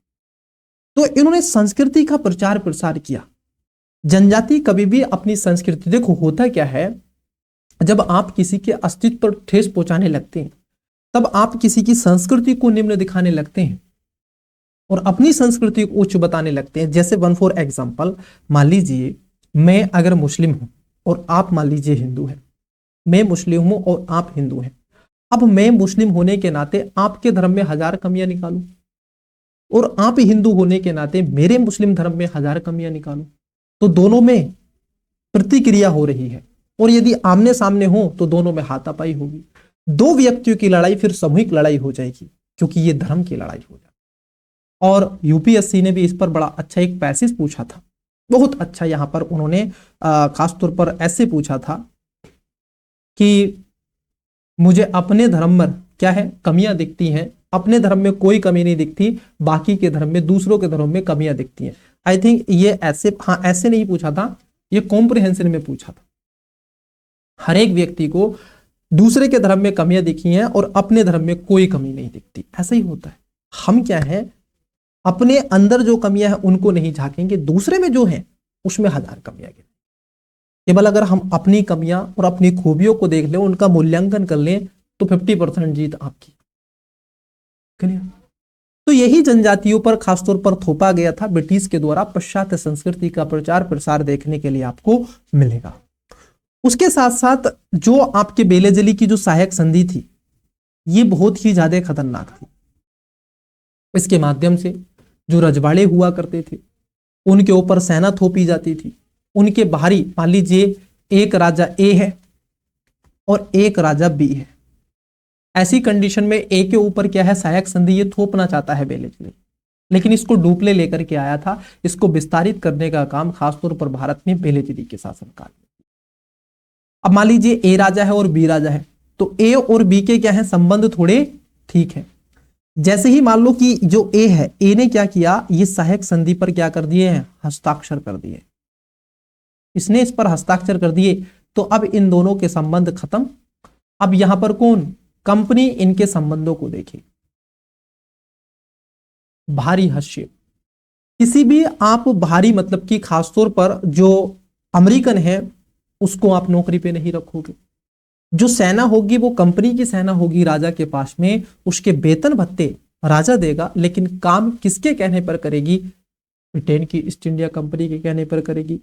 तो इन्होंने संस्कृति का प्रचार प्रसार किया। जनजाति कभी भी अपनी संस्कृति, देखो होता क्या है, जब आप किसी के अस्तित्व पर ठेस पहुंचाने लगते हैं, तब आप किसी की संस्कृति को निम्न दिखाने लगते हैं और अपनी संस्कृति को उच्च बताने लगते हैं। जैसे वन फॉर एग्जाम्पल, मान लीजिए मैं अगर मुस्लिम हूं और आप मान लीजिए हिंदू हैं, मैं मुस्लिम हूं और आप हिंदू हैं। अब मैं मुस्लिम होने के नाते आपके धर्म में 1000 कमियां निकालूं और आप हिंदू होने के नाते मेरे मुस्लिम धर्म में 1000 कमियां निकालूं, तो दोनों में प्रतिक्रिया हो रही है। और यदि आमने सामने हो तो दोनों में हाथापाई होगी। दो व्यक्तियों की लड़ाई फिर सामूहिक लड़ाई हो जाएगी, क्योंकि ये धर्म की लड़ाई हो जाएगी। और यूपीएससी ने भी इस पर बड़ा अच्छा एक पैसेज पूछा था बहुत अच्छा यहाँ पर उन्होंने खासतौर पर ऐसे पूछा था कि मुझे अपने धर्म में क्या है, कमियां दिखती हैं, अपने धर्म में कोई कमी नहीं दिखती, बाकी के धर्म में, दूसरों के धर्म में कमियां दिखती हैं। आई थिंक ये ऐसे, हाँ ऐसे नहीं पूछा था, ये कॉम्प्रिहेंशन में पूछा था। हर एक व्यक्ति को दूसरे के धर्म में कमियां दिखी हैं और अपने धर्म में कोई कमी नहीं दिखती, ऐसा ही होता है। हम क्या है, अपने अंदर जो कमियां हैं उनको नहीं झांकेंगे, दूसरे में जो है उसमें हजार कमियां हैं। केवल अगर हम अपनी कमियां और अपनी खूबियों को देख लें, उनका मूल्यांकन कर लें, तो 50% जीत आपकी। क्लियर? तो यही जनजातियों पर खासतौर पर थोपा गया था ब्रिटिश के द्वारा। पाश्चात्य संस्कृति का प्रचार प्रसार देखने के लिए आपको मिलेगा। उसके साथ साथ जो आपके बेलेजली की जो सहायक संधि थी, ये बहुत ही ज्यादा खतरनाक थी। इसके माध्यम से जो रजवाड़े हुआ करते थे, उनके ऊपर सेना थोपी जाती थी। उनके बाहरी, मान लीजिए एक राजा ए है और एक राजा बी है, ऐसी कंडीशन में ए के ऊपर क्या है, सहायक संधि ये थोपना चाहता है बेलेजली, लेकिन इसको डुप्ले लेकर के आया था। इसको विस्तारित करने का काम खासतौर पर भारत में बेलेजली के शासनकाल में। अब मान लीजिए ए राजा है और बी राजा है, तो ए और बी के क्या है, संबंध थोड़े ठीक है। जैसे ही मान लो कि जो ए है, ए ने क्या किया, ये सहायक संधि पर क्या कर दिए हैं, हस्ताक्षर कर दिए। इसने इस पर हस्ताक्षर कर दिए, तो अब इन दोनों के संबंध खत्म। अब यहां पर कौन, कंपनी इनके संबंधों को देखे। भारी हस्तक्षेप, किसी भी आप भारी मतलब कि खासतौर पर जो अमेरिकन है उसको आप नौकरी पे नहीं रखोगे। जो सेना होगी वो कंपनी की सेना होगी राजा के पास में, उसके वेतन भत्ते राजा देगा, लेकिन काम किसके कहने पर करेगी, ब्रिटेन की ईस्ट इंडिया कंपनी के कहने पर करेगी,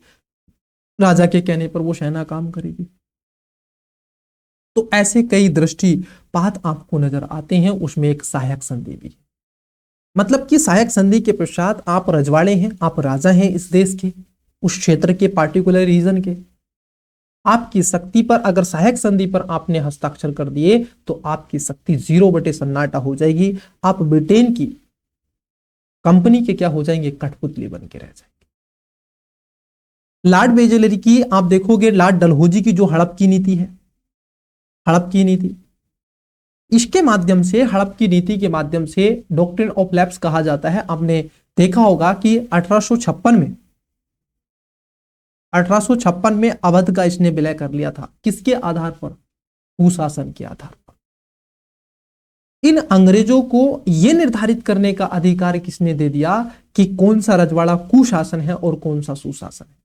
राजा के कहने पर वो सेना काम करेगी। तो ऐसे कई दृष्टिपात आपको नजर आते हैं, उसमें एक सहायक संधि भी है। मतलब कि सहायक संधि के पश्चात आप रजवाड़े हैं, आप राजा हैं इस देश के, उस क्षेत्र के, पार्टिकुलर रीजन के, आपकी शक्ति पर अगर सहायक संधि पर आपने हस्ताक्षर कर दिए तो आपकी शक्ति 0/सन्नाटा हो जाएगी। आप ब्रिटेन की कंपनी के क्या हो जाएंगे, कठपुतली बन के रह जाएंगे। लॉर्ड बेलेजली की आप देखोगे, लॉर्ड डलहौजी की जो हड़प की नीति है, हड़प की नीति, इसके माध्यम से, हड़प की नीति के माध्यम से डॉक्ट्रिन ऑफ लैप्स कहा जाता है। आपने देखा होगा कि 1856 में अवध का इसने विलय कर लिया था। किसके आधार पर, कुशासन के आधार पर। इन अंग्रेजों को यह निर्धारित करने का अधिकार किसने दे दिया कि कौन सा रजवाड़ा कुशासन है और कौन सा सुशासन है।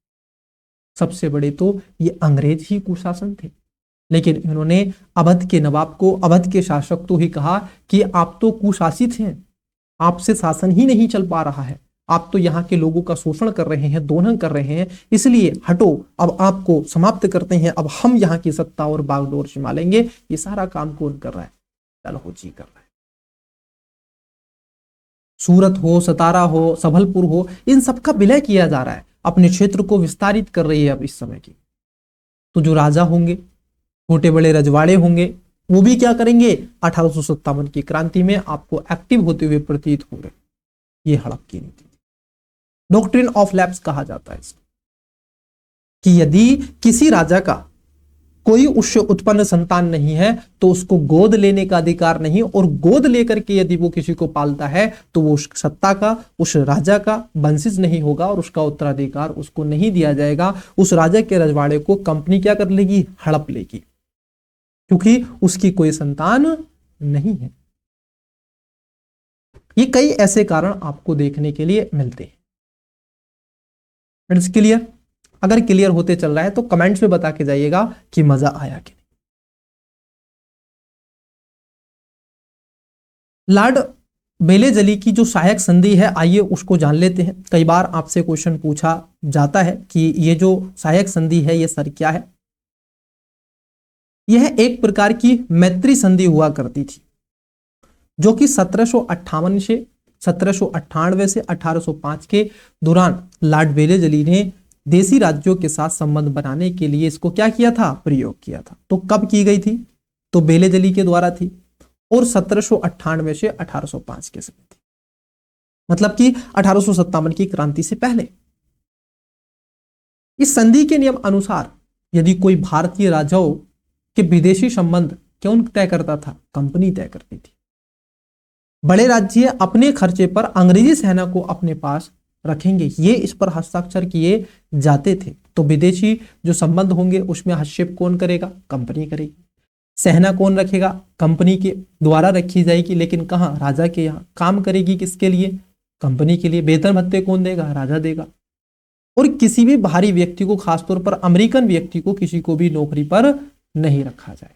सबसे बड़े तो ये अंग्रेज ही कुशासन थे, लेकिन इन्होंने अवध के नवाब को, अवध के शासक को ही कहा कि आप तो कुशासित हैं, आपसे शासन ही नहीं चल पा रहा है, आप तो यहाँ के लोगों का शोषण कर रहे हैं, दोहन कर रहे हैं, इसलिए हटो, अब आपको समाप्त करते हैं, अब हम यहाँ की सत्ता और बागडोर संभालेंगे। ये सारा काम कौन कर रहा है, डलहौजी कर रहा है। सूरत हो, सतारा हो, सबलपुर हो, इन सबका विलय किया जा रहा है, अपने क्षेत्र को विस्तारित कर रही है अब इस समय की। तो जो राजा होंगे, छोटे बड़े रजवाड़े होंगे, वो भी क्या करेंगे, 1857 की क्रांति में आपको एक्टिव होते हुए प्रतीत होंगे। ये हड़प की नीति, डॉक्ट्रिन ऑफ लैप्स कहा जाता है इसको, कि यदि किसी राजा का कोई उससे उत्पन्न संतान नहीं है तो उसको गोद लेने का अधिकार नहीं, और गोद लेकर के यदि वो किसी को पालता है तो वो उस सत्ता का, उस राजा का वंशज नहीं होगा और उसका उत्तराधिकार उसको नहीं दिया जाएगा। उस राजा के रजवाड़े को कंपनी क्या कर लेगी, हड़प लेगी, क्योंकि उसकी कोई संतान नहीं है। ये कई ऐसे कारण आपको देखने के लिए मिलते हैं। It's clear? अगर क्लियर होते चल रहा है तो कमेंट्स में बता के जाइएगा कि मजा आया कि नहीं। लॉर्ड बेलेजली की जो सहायक संधि है, आइए उसको जान लेते हैं। कई बार आपसे क्वेश्चन पूछा जाता है कि ये जो सहायक संधि है ये सर क्या है। यह एक प्रकार की मैत्री संधि हुआ करती थी, जो कि 1758 से 1798 से 1805 के दौरान लॉर्ड बेलेजली ने देसी राज्यों के साथ संबंध बनाने के लिए इसको क्या किया था, प्रयोग किया था। तो कब की गई थी, तो बेलेजली के द्वारा थी, और 1798 से 1805 के समय थी, मतलब कि 1857 की क्रांति से पहले। इस संधि के नियम अनुसार यदि कोई भारतीय राजाओं के विदेशी संबंध कौन तय करता था? कंपनी तय करती थी। बड़े राज्य अपने खर्चे पर अंग्रेजी सेना को अपने पास रखेंगे, ये इस पर हस्ताक्षर किए जाते थे। तो विदेशी जो संबंध होंगे उसमें हस्तक्षेप कौन करेगा? कंपनी करेगी। सेना कौन रखेगा? कंपनी के द्वारा रखी जाएगी, लेकिन कहाँ? राजा के यहाँ। काम करेगी किसके लिए? कंपनी के लिए। वेतन भत्ते कौन देगा? राजा देगा। और किसी भी बाहरी व्यक्ति को, खासतौर पर अमेरिकन व्यक्ति को, किसी को भी नौकरी पर नहीं रखा जाए,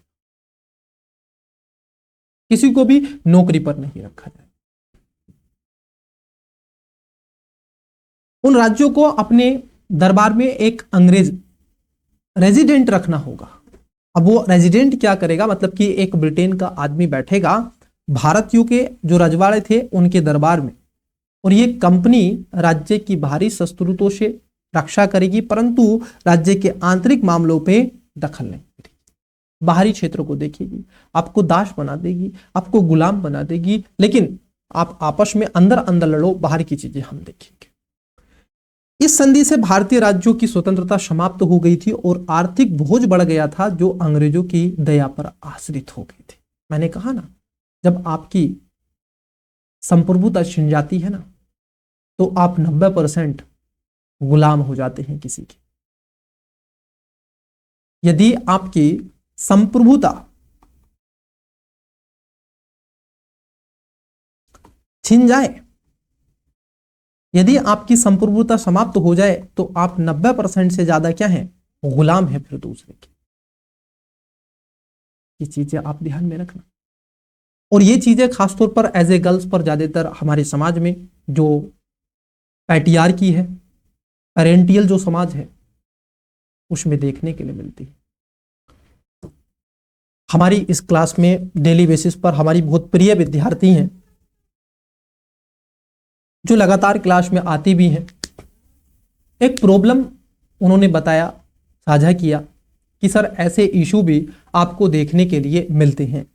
किसी को भी नौकरी पर नहीं रखा जाए। उन राज्यों को अपने दरबार में एक अंग्रेज रेजिडेंट रखना होगा। अब वो रेजिडेंट क्या करेगा? मतलब कि एक ब्रिटेन का आदमी बैठेगा भारतीयों के जो रजवाड़े थे उनके दरबार में, और ये कंपनी राज्य की बाहरी शत्रुताओं से रक्षा करेगी, परंतु राज्य के आंतरिक मामलों पे दखल नहीं करेगी। बाहरी क्षेत्र को देखेगी, आपको दास बना देगी, आपको गुलाम बना देगी, लेकिन आप आपस में अंदर अंदर लड़ो, बाहर की चीजें हम देखेंगे। इस संधि से भारतीय राज्यों की स्वतंत्रता समाप्त हो गई थी और आर्थिक बोझ बढ़ गया था जो अंग्रेजों की दया पर आश्रित हो गए थे। मैंने कहा ना, जब आपकी संप्रभुता छिन जाती है ना, तो आप 90% गुलाम हो जाते हैं किसी के। यदि आपकी संप्रभुता छिन जाए, यदि आपकी संप्रभुता समाप्त हो जाए, तो आप 90% से ज्यादा क्या है? गुलाम है फिर दूसरे के। ये चीजें आप ध्यान में रखना। और ये चीजें खासतौर पर एज ए गर्ल्स पर ज्यादातर हमारे समाज में जो पैट्रियार्की है, पेरेंटियल जो समाज है, उसमें देखने के लिए मिलती है। हमारी इस क्लास में डेली बेसिस पर हमारी बहुत प्रिय विद्यार्थी हैं जो लगातार क्लास में आती भी हैं। एक प्रॉब्लम उन्होंने बताया, साझा किया कि सर ऐसे इशू भी आपको देखने के लिए मिलते हैं।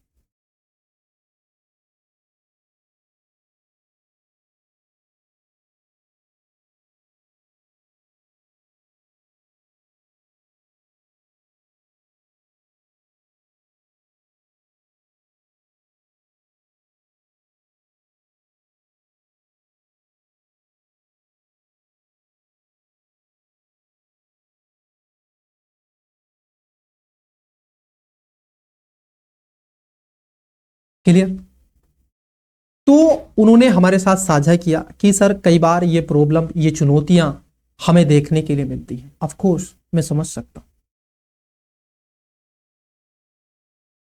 क्लियर? तो उन्होंने हमारे साथ साझा किया कि सर कई बार ये प्रॉब्लम, ये चुनौतियां हमें देखने के लिए मिलती हैं। ऑफ कोर्स मैं समझ सकता हूं,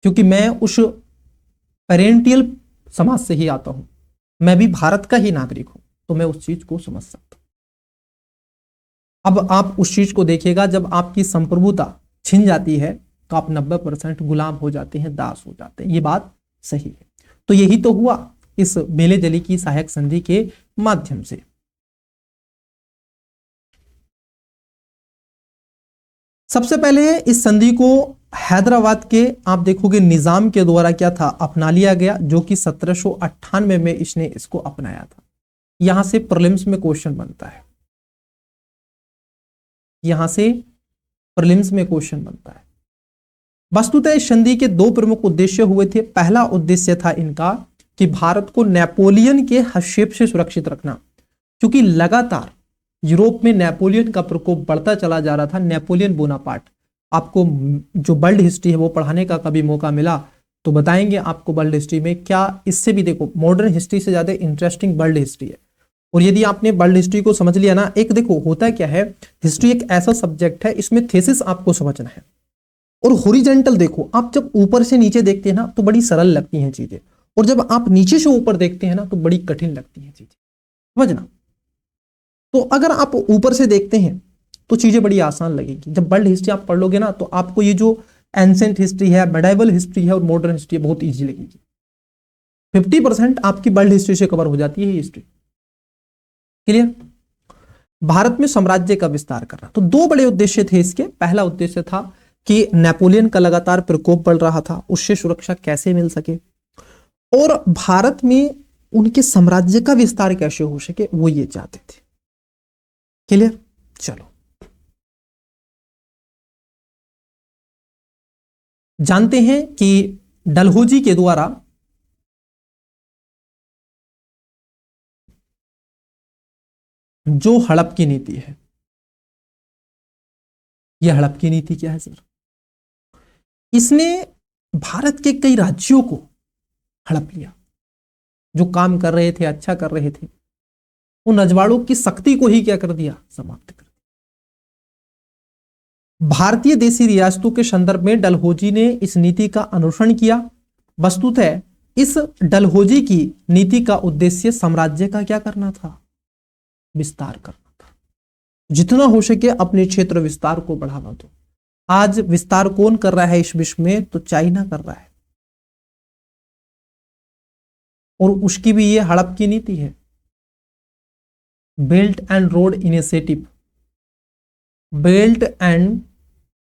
क्योंकि मैं उस पेरेंटियल समाज से ही आता हूं, मैं भी भारत का ही नागरिक हूं, तो मैं उस चीज को समझ सकता हूं। अब आप उस चीज को देखिएगा, जब आपकी संप्रभुता छिन जाती है तो आप 90% गुलाम हो जाते हैं, दास हो जाते हैं। ये बात सही है। तो यही तो हुआ इस मेले जली की सहायक संधि के माध्यम से। सबसे पहले इस संधि को हैदराबाद के आप देखोगे निजाम के द्वारा क्या था? अपना लिया गया, जो कि 1798 में इसने इसको अपनाया था। यहां से प्रीलिम्स में क्वेश्चन बनता है, यहां से प्रीलिम्स में क्वेश्चन बनता है। वस्तुतः इस संधि के दो प्रमुख उद्देश्य हुए थे। पहला उद्देश्य था इनका कि भारत को नेपोलियन के हस्तक्षेप से सुरक्षित रखना, क्योंकि लगातार यूरोप में नेपोलियन का प्रकोप बढ़ता चला जा रहा था। नेपोलियन बोनापार्ट, आपको जो वर्ल्ड हिस्ट्री है वो पढ़ाने का कभी मौका मिला तो बताएंगे आपको वर्ल्ड हिस्ट्री में क्या। इससे भी देखो, मॉडर्न हिस्ट्री से ज्यादा इंटरेस्टिंग वर्ल्ड हिस्ट्री है। और यदि आपने वर्ल्ड हिस्ट्री को समझ लिया ना, एक देखो होता क्या है, हिस्ट्री एक ऐसा सब्जेक्ट है, इसमें थीसिस आपको समझना है। और हॉरिजॉन्टल देखो, आप जब ऊपर से नीचे देखते हैं ना तो बड़ी सरल लगती हैं चीजें, और जब आप नीचे से ऊपर देखते हैं ना तो बड़ी कठिन लगती हैं चीजें, समझना। तो अगर आप ऊपर से देखते हैं तो चीजें बड़ी आसान लगेगी। जब वर्ल्ड हिस्ट्री आप पढ़ लोगे ना तो आपको ये जो एंसेंट हिस्ट्री है, मेडाइवल हिस्ट्री है और मॉडर्न हिस्ट्री है, बहुत ईजी लगेगी। 50% आपकी वर्ल्ड हिस्ट्री से कवर हो जाती है हिस्ट्री। क्लियर? भारत में साम्राज्य का विस्तार करना, तो दो बड़े उद्देश्य थे इसके। पहला उद्देश्य था कि नेपोलियन का लगातार प्रकोप बढ़ रहा था, उससे सुरक्षा कैसे मिल सके, और भारत में उनके साम्राज्य का विस्तार कैसे हो सके, वो ये चाहते थे। क्लियर? चलो जानते हैं कि डलहौजी के द्वारा जो हड़प की नीति है, यह हड़प की नीति क्या है सर? इसने भारत के कई राज्यों को हड़प लिया, जो काम कर रहे थे, अच्छा कर रहे थे, उन रजवाड़ों की शक्ति को ही क्या कर दिया? समाप्त कर दिया। भारतीय देशी रियासतों के संदर्भ में डलहौजी ने इस नीति का अनुसरण किया। वस्तुतः इस डलहौजी की नीति का उद्देश्य साम्राज्य का क्या करना था? विस्तार करना था। जितना हो सके अपने क्षेत्र विस्तार को बढ़ावा दो। आज विस्तार कौन कर रहा है इस विश्व में? तो चाइना कर रहा है, और उसकी भी ये हड़प की नीति है। Belt and road initiative, belt and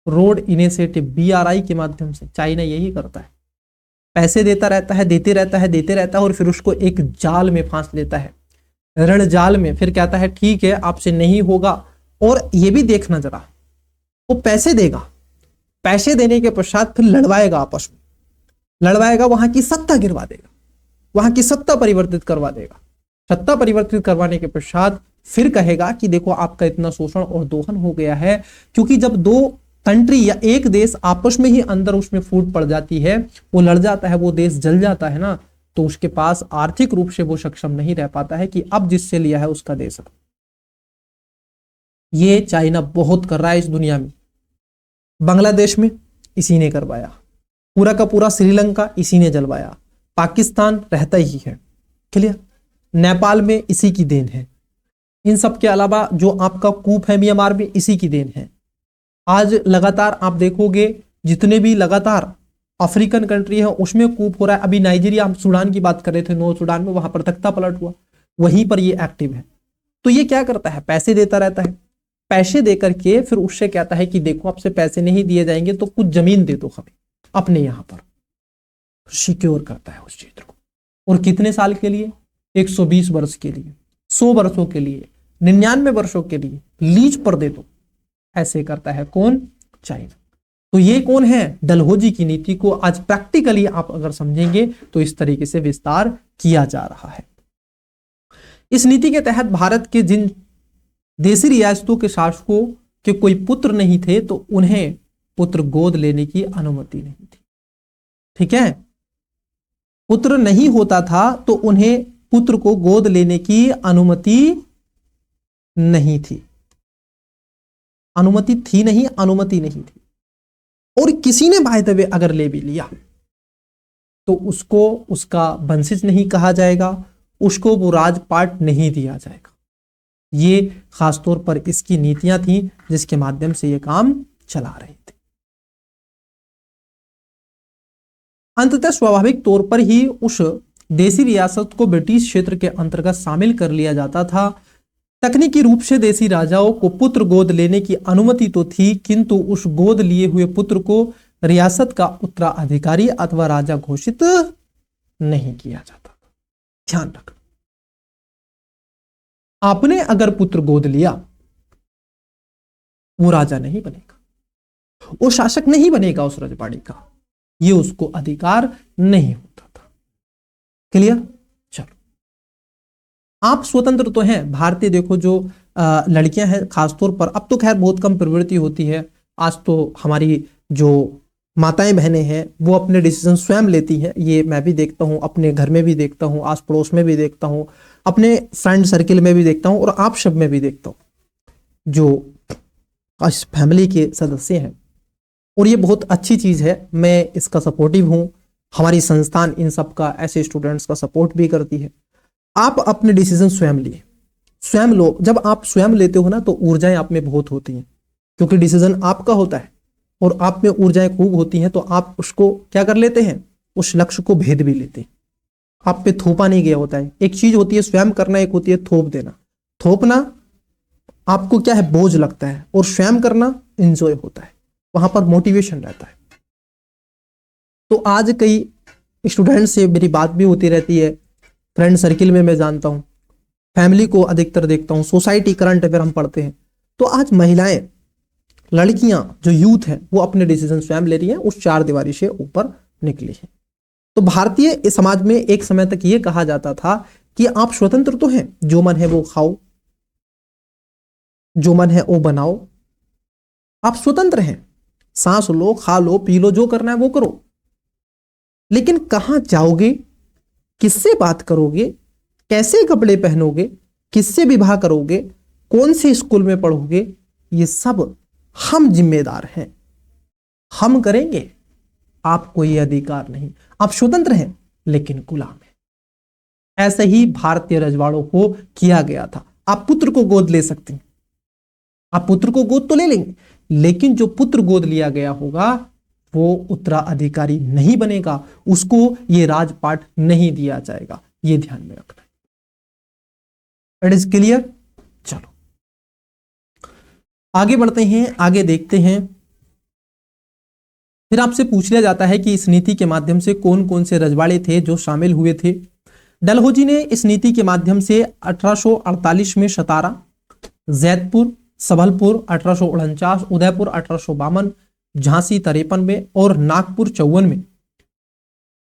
road initiative BRI के माध्यम से चाइना यही करता है। पैसे देता रहता है, देते रहता है, देते रहता है, और फिर उसको एक जाल में फांस लेता है, रण जाल में। फिर कहता है ठीक है आपसे नहीं होगा। और ये भी देखना जरा, वो पैसे देगा, पैसे देने के पश्चात फिर लड़वाएगा, आपस में लड़वाएगा, वहां की सत्ता गिरवा देगा, वहां की सत्ता परिवर्तित करवा देगा। सत्ता परिवर्तित करवाने के पश्चात फिर कहेगा कि देखो आपका इतना शोषण और दोहन हो गया है। क्योंकि जब दो कंट्री या एक देश आपस में ही अंदर उसमें फूट पड़ जाती है, वो लड़ जाता है, वो देश जल जाता है ना, तो उसके पास आर्थिक रूप से वो सक्षम नहीं रह पाता है कि अब जिससे लिया है उसका दे सके। ये चाइना बहुत कर रहा है इस दुनिया में। बांग्लादेश में इसी ने करवाया, पूरा का पूरा श्रीलंका इसी ने जलवाया, पाकिस्तान रहता ही है, क्लियर। नेपाल में इसी की देन है। इन सब के अलावा जो आपका कूप है म्यांमार में, इसी की देन है। आज लगातार आप देखोगे जितने भी लगातार अफ्रीकन कंट्री है उसमें कूप हो रहा है। अभी नाइजीरिया, हम सूडान की बात कर रहे थे, नॉर्थ सूडान में, वहां पर तख्ता पलट हुआ, वहीं पर ये एक्टिव है। तो ये क्या करता है? पैसे देता रहता है, पैसे देकर के फिर उससे कहता है कि देखो आपसे पैसे नहीं दिए जाएंगे तो कुछ जमीन दे दो हमें अपने यहां पर। सिक्योर करता है उस क्षेत्र को, और कितने साल के लिए? 120 वर्ष के लिए, 100 वर्षों के लिए, 99 वर्षों के लिए लीज पर दे दो। ऐसे करता है कौन? चाइना। तो ये कौन है? डलहौजी की नीति को आज प्रैक्टिकली आप अगर समझेंगे तो इस तरीके से विस्तार किया जा रहा है। इस नीति के तहत भारत के जिन देशी रियासतों के शासकों के कोई पुत्र नहीं थे तो उन्हें पुत्र गोद लेने की अनुमति नहीं थी। ठीक है, पुत्र नहीं होता था तो उन्हें पुत्र को गोद लेने की अनुमति नहीं थी। अनुमति थी नहीं, अनुमति नहीं थी। और किसी ने बाय द वे अगर ले भी लिया तो उसको उसका वंशज नहीं कहा जाएगा, उसको वो राजपाट नहीं दिया जाएगा। ये खासतौर पर इसकी नीतियां थी जिसके माध्यम से ये काम चला रहे थे। अंततः स्वाभाविक तौर पर ही उस देशी रियासत को ब्रिटिश क्षेत्र के अंतर्गत शामिल कर लिया जाता था। तकनीकी रूप से देशी राजाओं को पुत्र गोद लेने की अनुमति तो थी, किंतु उस गोद लिए हुए पुत्र को रियासत का उत्तराधिकारी अथवा राजा घोषित नहीं किया जाता था। ध्यान रखना, आपने अगर पुत्र गोद लिया वो राजा नहीं बनेगा, वो शासक नहीं बनेगा उस रजवाड़ी का, ये उसको अधिकार नहीं होता था। क्लियर? चलो, आप स्वतंत्र तो हैं। भारतीय देखो जो लड़कियां हैं खासतौर पर, अब तो खैर बहुत कम प्रवृत्ति होती है। आज तो हमारी जो माताएं बहनें हैं वो अपने डिसीजन स्वयं लेती हैं। ये मैं भी देखता हूँ, अपने घर में भी देखता हूँ, आस पड़ोस में भी देखता हूँ, अपने फ्रेंड सर्किल में भी देखता हूँ, और आप सब में भी देखता हूँ जो इस फैमिली के सदस्य हैं। और ये बहुत अच्छी चीज़ है, मैं इसका सपोर्टिव हूँ। हमारी संस्थान इन सब का, ऐसे स्टूडेंट्स का सपोर्ट भी करती है। आप अपने डिसीजन स्वयं लिए, स्वयं लो। जब आप स्वयं लेते हो ना तो ऊर्जाएं आप में बहुत होती हैं, क्योंकि डिसीजन आपका होता है और आप में ऊर्जाएं खूब होती हैं, तो आप उसको क्या कर लेते हैं? उस लक्ष्य को भेद भी लेते हैं। आप पे थोपा नहीं गया होता है। एक चीज होती है स्वयं करना, एक होती है थोप देना। थोपना आपको क्या है? बोझ लगता है, और स्वयं करना एंजॉय होता है, वहां पर मोटिवेशन रहता है। तो आज कई स्टूडेंट से मेरी बात भी होती रहती है, फ्रेंड सर्किल में मैं जानता हूं, फैमिली को अधिकतर देखता हूं, सोसाइटी करंट अफेयर हम पढ़ते हैं। तो आज महिलाएं लड़कियां जो यूथ है वो अपने डिसीजन स्वयं ले रही हैं, उस चार दीवारी से ऊपर निकली है। तो भारतीय समाज में एक समय तक ये कहा जाता था कि आप स्वतंत्र तो हैं, जो मन है वो खाओ, जो मन है वो बनाओ, आप स्वतंत्र हैं, सांस लो, खा लो, पी लो, जो करना है वो करो, लेकिन कहां जाओगे, किससे बात करोगे, कैसे कपड़े पहनोगे, किससे विवाह करोगे, कौन से स्कूल में पढ़ोगे, ये सब हम जिम्मेदार हैं, हम करेंगे, आपको ये अधिकार नहीं। आप स्वतंत्र हैं लेकिन गुलाम हैं। ऐसे ही भारतीय रजवाड़ों को किया गया था। आप पुत्र को गोद ले सकते हैं, आप पुत्र को गोद तो ले लेंगे, लेकिन जो पुत्र गोद लिया गया होगा वो उत्तराधिकारी नहीं बनेगा, उसको ये राजपाट नहीं दिया जाएगा, ये ध्यान में रखना है। It is clear. चलो आगे बढ़ते हैं, आगे देखते हैं। फिर आपसे पूछ लिया जाता है कि इस नीति के माध्यम से कौन कौन से रजवाड़े थे जो शामिल हुए थे। डलहौजी ने इस नीति के माध्यम से 1848 में सतारा, जैतपुर, सबलपुर 1849, उदयपुर 1852, झांसी 53 में और नागपुर 54 में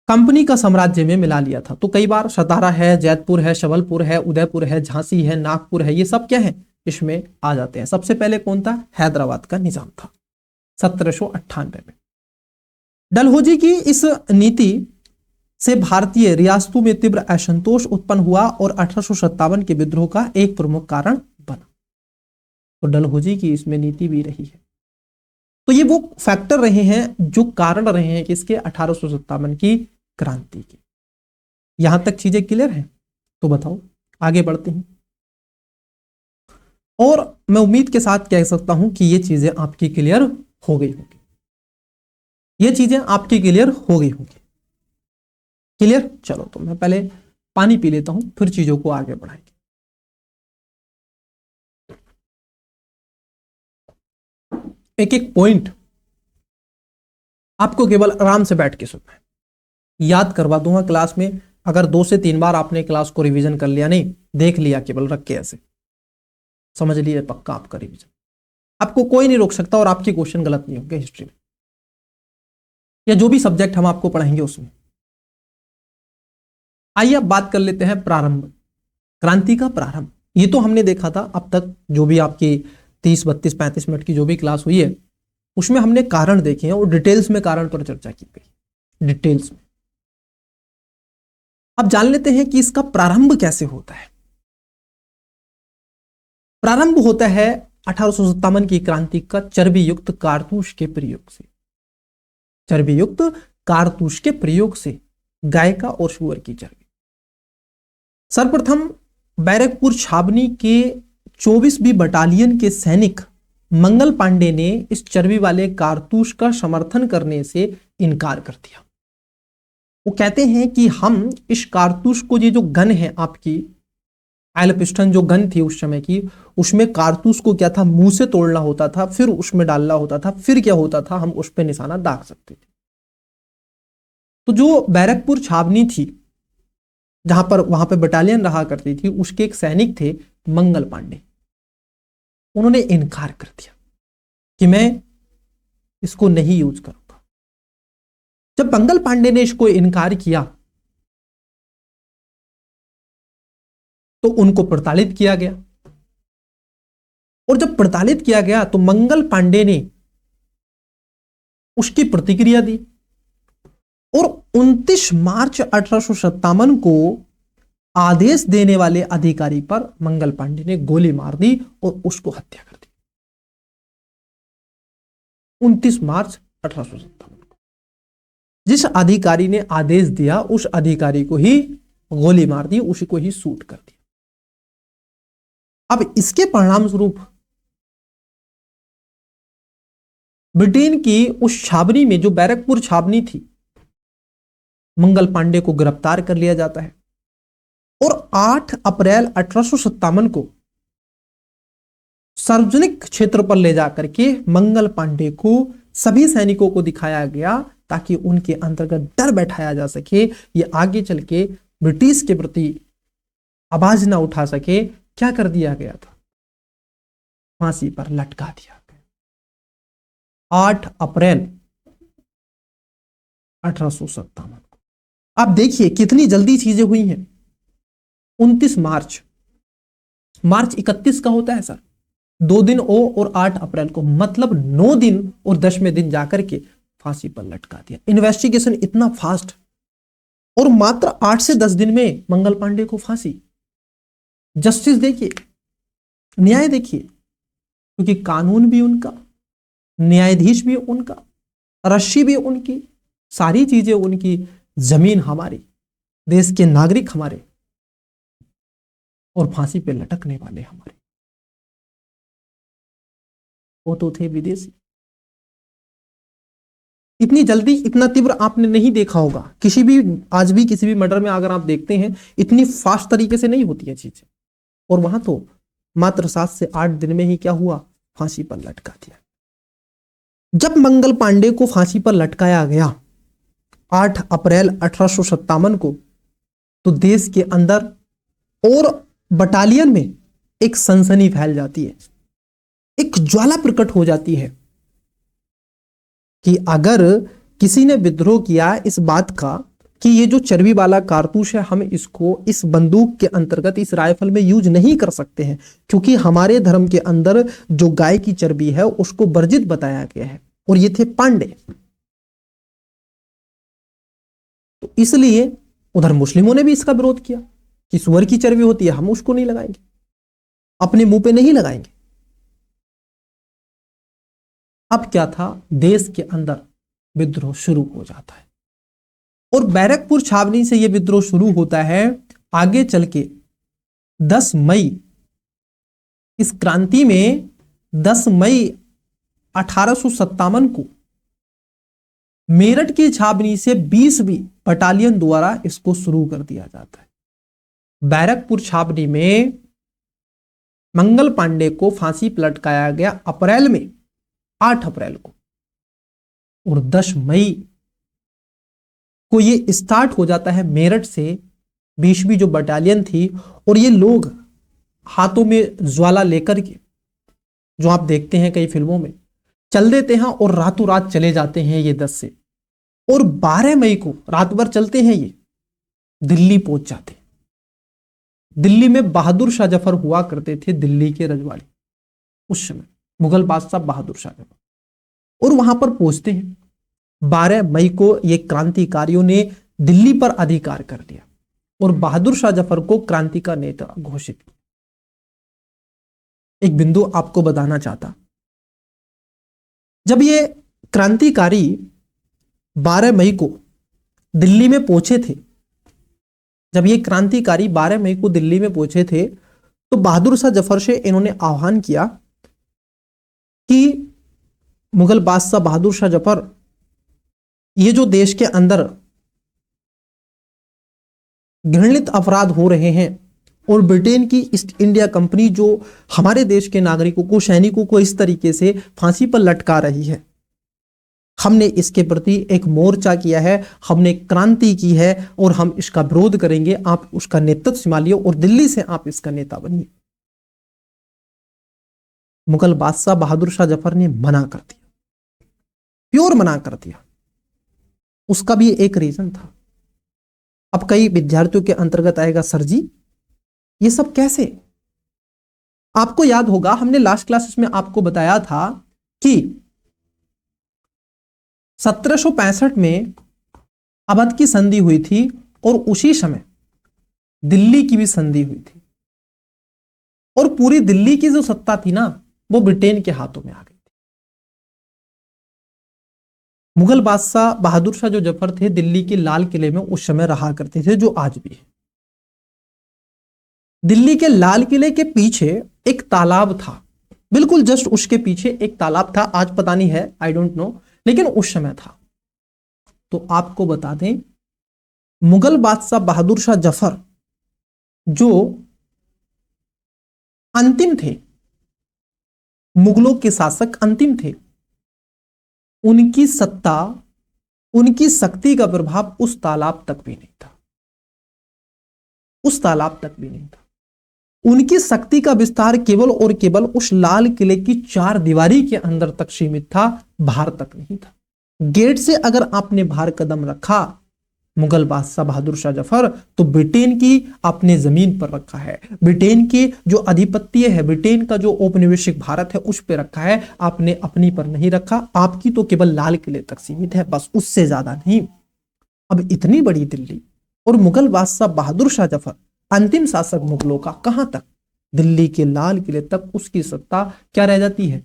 कंपनी का साम्राज्य में मिला लिया था। तो कई बार सतारा है, जैतपुर है, सबलपुर है, उदयपुर है, झांसी है, नागपुर है, ये सब क्या है, इसमें आ जाते हैं। सबसे पहले कौन था, हैदराबाद का निजाम था 1798 में। डलहौजी की इस नीति से भारतीय रियासतों में तीव्र असंतोष उत्पन्न हुआ और 1857 के विद्रोह का एक प्रमुख कारण बना। तो डलहौजी की इसमें नीति भी रही है। तो ये वो फैक्टर रहे हैं जो कारण रहे हैं कि इसके 1857 की क्रांति के। यहां तक चीजें क्लियर हैं? तो बताओ आगे बढ़ते हैं। और मैं उम्मीद के साथ कह सकता हूं कि ये चीजें आपकी क्लियर हो गई होंगी, ये चीजें आपकी क्लियर हो गई होंगी। क्लियर? चलो तो मैं पहले पानी पी लेता हूं, फिर चीजों को आगे बढ़ाएंगे। एक एक पॉइंट आपको केवल आराम से बैठ के सुनना है, याद करवा दूंगा क्लास में। अगर 2 से 3 बार आपने क्लास को रिवीजन कर लिया, नहीं देख लिया केवल रख के, ऐसे समझ लिए पक्का आपका रिवीजन, आपको कोई नहीं रोक सकता और आपके क्वेश्चन गलत नहीं होंगे हिस्ट्री में या जो भी सब्जेक्ट हम आपको पढ़ाएंगे उसमें। आइए अब बात कर लेते हैं प्रारंभ, क्रांति का प्रारंभ। ये तो हमने देखा था अब तक, जो भी आपकी 30, 32, 35 मिनट की जो भी क्लास हुई है उसमें हमने कारण देखे हैं और डिटेल्स में कारण पर चर्चा की गई, डिटेल्स में। अब जान लेते हैं कि इसका प्रारंभ कैसे होता है। प्रारंभ होता है 1857 की क्रांति का चर्बी युक्त कारतूस के प्रयोग से, चर्बी युक्त कारतूस के प्रयोग से, गाय का और सुअर की चर्बी। सर्वप्रथम बैरकपुर छावनी के 24वीं बटालियन के सैनिक मंगल पांडे ने इस चर्बी वाले कारतूस का समर्थन करने से इनकार कर दिया। वो कहते हैं कि हम इस कारतूस को, ये जो गन है आपकी आयल पिस्टन जो गन थी उस समय की, उसमें कारतूस को क्या था, मुंह से तोड़ना होता था, फिर उसमें डालना होता था, फिर क्या होता था, हम उस पर निशाना दाग सकते थे। तो जो बैरकपुर छावनी थी जहां पर वहां पे बटालियन रहा करती थी, उसके एक सैनिक थे मंगल पांडे, उन्होंने इनकार कर दिया कि मैं इसको नहीं यूज करूंगा। जब मंगल पांडे ने इसको इनकार किया तो उनको प्रताड़ित किया गया, और जब प्रताड़ित किया गया तो मंगल पांडे ने उसकी प्रतिक्रिया दी और 29 मार्च 1857 को आदेश देने वाले अधिकारी पर मंगल पांडे ने गोली मार दी और उसको हत्या कर दी। 29 मार्च 1857 को जिस अधिकारी ने आदेश दिया उस अधिकारी को ही गोली मार दी, उसी को ही शूट कर दिया। अब इसके परिणाम स्वरूप ब्रिटेन की उस छावनी में, जो बैरकपुर छावनी थी, मंगल पांडे को गिरफ्तार कर लिया जाता है और 8 अप्रैल 1857 को सार्वजनिक क्षेत्र पर ले जाकर के मंगल पांडे को सभी सैनिकों को दिखाया गया ताकि उनके अंतर्गत डर बैठाया जा सके, ये आगे चल के ब्रिटिश के प्रति आवाज ना उठा सके। क्या कर दिया गया था, फांसी पर लटका दिया गया। 8 अप्रैल 1857 को। आप देखिए कितनी जल्दी चीजें हुई हैं। 29 मार्च, मार्च 31 का होता है सर, 2 दिन और 8 अप्रैल को, मतलब 9 दिन और 10वें दिन जाकर के फांसी पर लटका दिया। इन्वेस्टिगेशन इतना फास्ट, और मात्र 8 से 10 दिन में मंगल पांडे को फांसी। जस्टिस देखिए, न्याय देखिए, क्योंकि कानून भी उनका, न्यायाधीश भी उनका, रस्सी भी उनकी, सारी चीजें उनकी, जमीन हमारी, देश के नागरिक हमारे, और फांसी पे लटकने वाले हमारे। वो तो थे विदेशी। इतनी जल्दी, इतना तीव्र आपने नहीं देखा होगा किसी भी, आज भी किसी भी मर्डर में अगर आप देखते हैं इतनी फास्ट तरीके से नहीं होती है चीजें। और वहां तो मात्र 7 से 8 दिन में ही क्या हुआ, फांसी पर लटका दिया। जब मंगल पांडे को फांसी पर लटकाया गया 8 अप्रैल 1857 को, तो देश के अंदर और बटालियन में एक सनसनी फैल जाती है, एक ज्वाला प्रकट हो जाती है कि अगर किसी ने विद्रोह किया इस बात का कि ये जो चर्बी वाला कारतूस है, हम इसको इस बंदूक के अंतर्गत, इस राइफल में यूज नहीं कर सकते हैं, क्योंकि हमारे धर्म के अंदर जो गाय की चर्बी है उसको वर्जित बताया गया है, और ये थे पांडे। तो इसलिए उधर मुस्लिमों ने भी इसका विरोध किया कि सुअर की चर्बी होती है, हम उसको नहीं लगाएंगे, अपने मुंह पे नहीं लगाएंगे। अब क्या था, देश के अंदर विद्रोह शुरू हो जाता है, और बैरकपुर छावनी से यह विद्रोह शुरू होता है। आगे चल के 10 मई, इस क्रांति में 10 मई 1857 को मेरठ की छावनी से 20वीं बटालियन द्वारा इसको शुरू कर दिया जाता है। बैरकपुर छावनी में मंगल पांडे को फांसी पर लटकाया गया अप्रैल में, 8 अप्रैल को, और 10 मई को ये स्टार्ट हो जाता है मेरठ से 20वीं जो बटालियन थी। और ये लोग हाथों में ज्वाला लेकर के, जो आप देखते हैं कई फिल्मों में, चल देते हैं और रातों रात चले जाते हैं ये 10 से, और 12 मई को रात भर चलते हैं, ये दिल्ली पहुंच जाते हैं। दिल्ली में बहादुर शाह जफर हुआ करते थे, दिल्ली के रजवाड़ी उस समय, मुगल बादशाह बहादुर शाह जफर, और वहां पर पहुंचते हैं। 12 मई को ये क्रांतिकारियों ने दिल्ली पर अधिकार कर दिया और बहादुर शाह जफर को क्रांति का नेता घोषित किया। एक बिंदु आपको बताना चाहता, जब ये क्रांतिकारी 12 मई को दिल्ली में पहुंचे थे, जब ये क्रांतिकारी 12 मई को दिल्ली में पहुंचे थे, तो बहादुर शाह जफर से इन्होंने आह्वान किया कि मुगल बादशाह बहादुर शाह जफर, ये जो देश के अंदर घृणित अपराध हो रहे हैं, और ब्रिटेन की ईस्ट इंडिया कंपनी जो हमारे देश के नागरिकों को, सैनिकों को इस तरीके से फांसी पर लटका रही है, हमने इसके प्रति एक मोर्चा किया है, हमने क्रांति की है, और हम इसका विरोध करेंगे। आप उसका नेतृत्व संभालिए और दिल्ली से आप इसका नेता बनिए। मुगल बादशाह बहादुर शाह जफर ने मना कर दिया, प्योर मना कर दिया। उसका भी एक रीजन था। अब कई विद्यार्थियों के अंतर्गत आएगा, सर जी ये सब कैसे? आपको याद होगा हमने लास्ट क्लासेस में आपको बताया था कि 1765 में अवध की संधि हुई थी, और उसी समय दिल्ली की भी संधि हुई थी, और पूरी दिल्ली की जो सत्ता थी ना, वो ब्रिटेन के हाथों में आ गई थी। मुगल बादशाह बहादुर शाह जो जफर थे, दिल्ली के लाल किले में उस समय रहा करते थे, जो आज भी है। दिल्ली के लाल किले के पीछे एक तालाब था, बिल्कुल जस्ट उसके पीछे एक तालाब था। आज पता नहीं है, आई डोंट नो, लेकिन उस समय था। तो आपको बता दें, मुगल बादशाह बहादुर शाह जफर जो अंतिम थे, मुगलों के शासक अंतिम थे, उनकी सत्ता, उनकी शक्ति का प्रभाव उस तालाब तक भी नहीं था, उस तालाब तक भी नहीं था। उनकी शक्ति का विस्तार केवल और केवल उस लाल किले की 4 दीवारी के अंदर तक सीमित था, बाहर तक नहीं था। गेट से अगर आपने बाहर कदम रखा मुगल बादशाह बहादुर शाह जफर, तो ब्रिटेन की आपने जमीन पर रखा है, ब्रिटेन की जो अधिपत्य है, ब्रिटेन का जो औपनिवेशिक भारत है उस पर रखा है, आपने अपनी पर नहीं रखा। आपकी तो केवल लाल किले तक सीमित है, बस, उससे ज्यादा नहीं। अब इतनी बड़ी दिल्ली और मुगल बादशाह बहादुर शाह जफर अंतिम शासक मुगलों का, कहां तक? दिल्ली के लाल किले तक उसकी सत्ता क्या रह जाती है?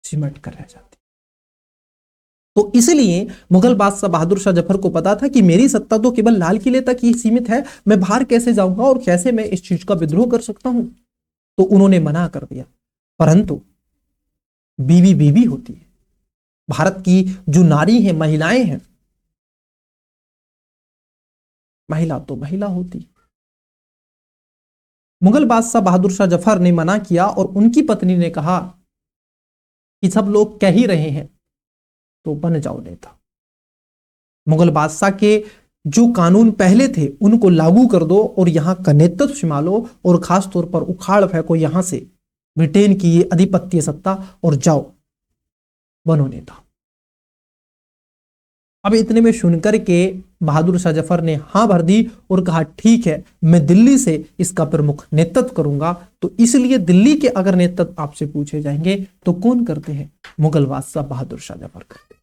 सिमट कर रह जाती। तो इसलिए मुगल बादशाह बहादुर शाह जफर को पता था कि मेरी सत्ता तो केवल लाल किले तक ही सीमित है, मैं बाहर कैसे जाऊंगा और कैसे मैं इस चीज का विद्रोह कर सकता हूं। तो उन्होंने मना कर दिया। परंतु बीवी बीवी होती है, भारत की जो नारी है, महिलाएं हैं, महिला तो महिला होती है। मुगल बादशाह बहादुर शाह जफर ने मना किया और उनकी पत्नी ने कहा कि सब लोग कह ही रहे हैं तो बन जाओ नेता। मुगल बादशाह के जो कानून पहले थे उनको लागू कर दो और यहां का नेतृत्व संभालो और खास तौर पर उखाड़ फेंको यहां से ब्रिटेन की ये आधिपत्य सत्ता और जाओ बनो नेता। अब इतने में सुनकर के बहादुर शाह जफर ने हां भर दी और कहा ठीक है, मैं दिल्ली से इसका प्रमुख नेतृत्व करूंगा। तो इसलिए दिल्ली के अगर नेतृत्व आपसे पूछे जाएंगे तो कौन करते हैं? मुगल बादशाह बहादुर शाह जफर करते।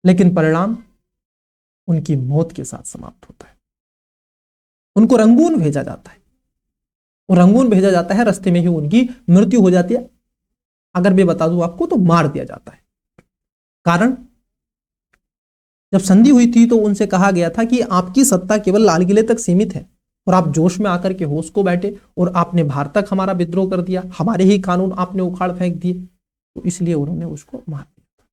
लेकिन परिणाम उनकी मौत के साथ समाप्त होता है। उनको रंगून भेजा जाता है और रंगून भेजा जाता है, रास्ते में ही उनकी मृत्यु हो जाती है। अगर मैं बता दूं आपको तो मार दिया जाता है। कारण, जब संधि हुई थी तो उनसे कहा गया था कि आपकी सत्ता केवल लाल किले तक सीमित है और आप जोश में आकर के होश को बैठे और आपने बाहर तक हमारा विद्रोह कर दिया, हमारे ही कानून आपने उखाड़ फेंक दिए। तो इसलिए उन्होंने उसको मार दिया।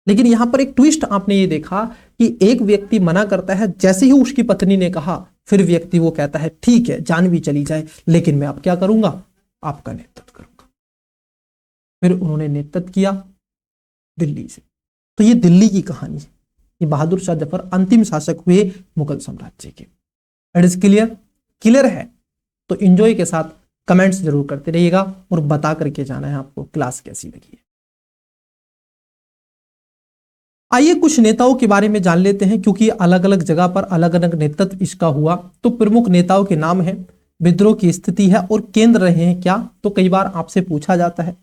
लेकिन यहां पर एक ट्विस्ट आपने ये देखा कि एक व्यक्ति मना करता है, जैसे ही उसकी पत्नी ने कहा फिर व्यक्ति वो कहता है ठीक है जान भी चली जाए लेकिन मैं अब क्या करूंगा? आपका नेतृत्व करूंगा। फिर उन्होंने नेतृत्व किया दिल्ली से। तो ये दिल्ली की कहानी है। ये बहादुर शाह जफर अंतिम शासक हुए मुगल साम्राज्य के। It is clear? क्लियर है तो एंजॉय के साथ कमेंट्स जरूर करते रहिएगा और बता करके जाना है आपको क्लास कैसी लगी है। आइए कुछ नेताओं के बारे में जान लेते हैं, क्योंकि अलग अलग जगह पर अलग अलग नेतृत्व इसका हुआ। तो प्रमुख नेताओं के नाम है, विद्रोह की स्थिति है और केंद्र रहे हैं क्या, तो कई बार आपसे पूछा जाता है।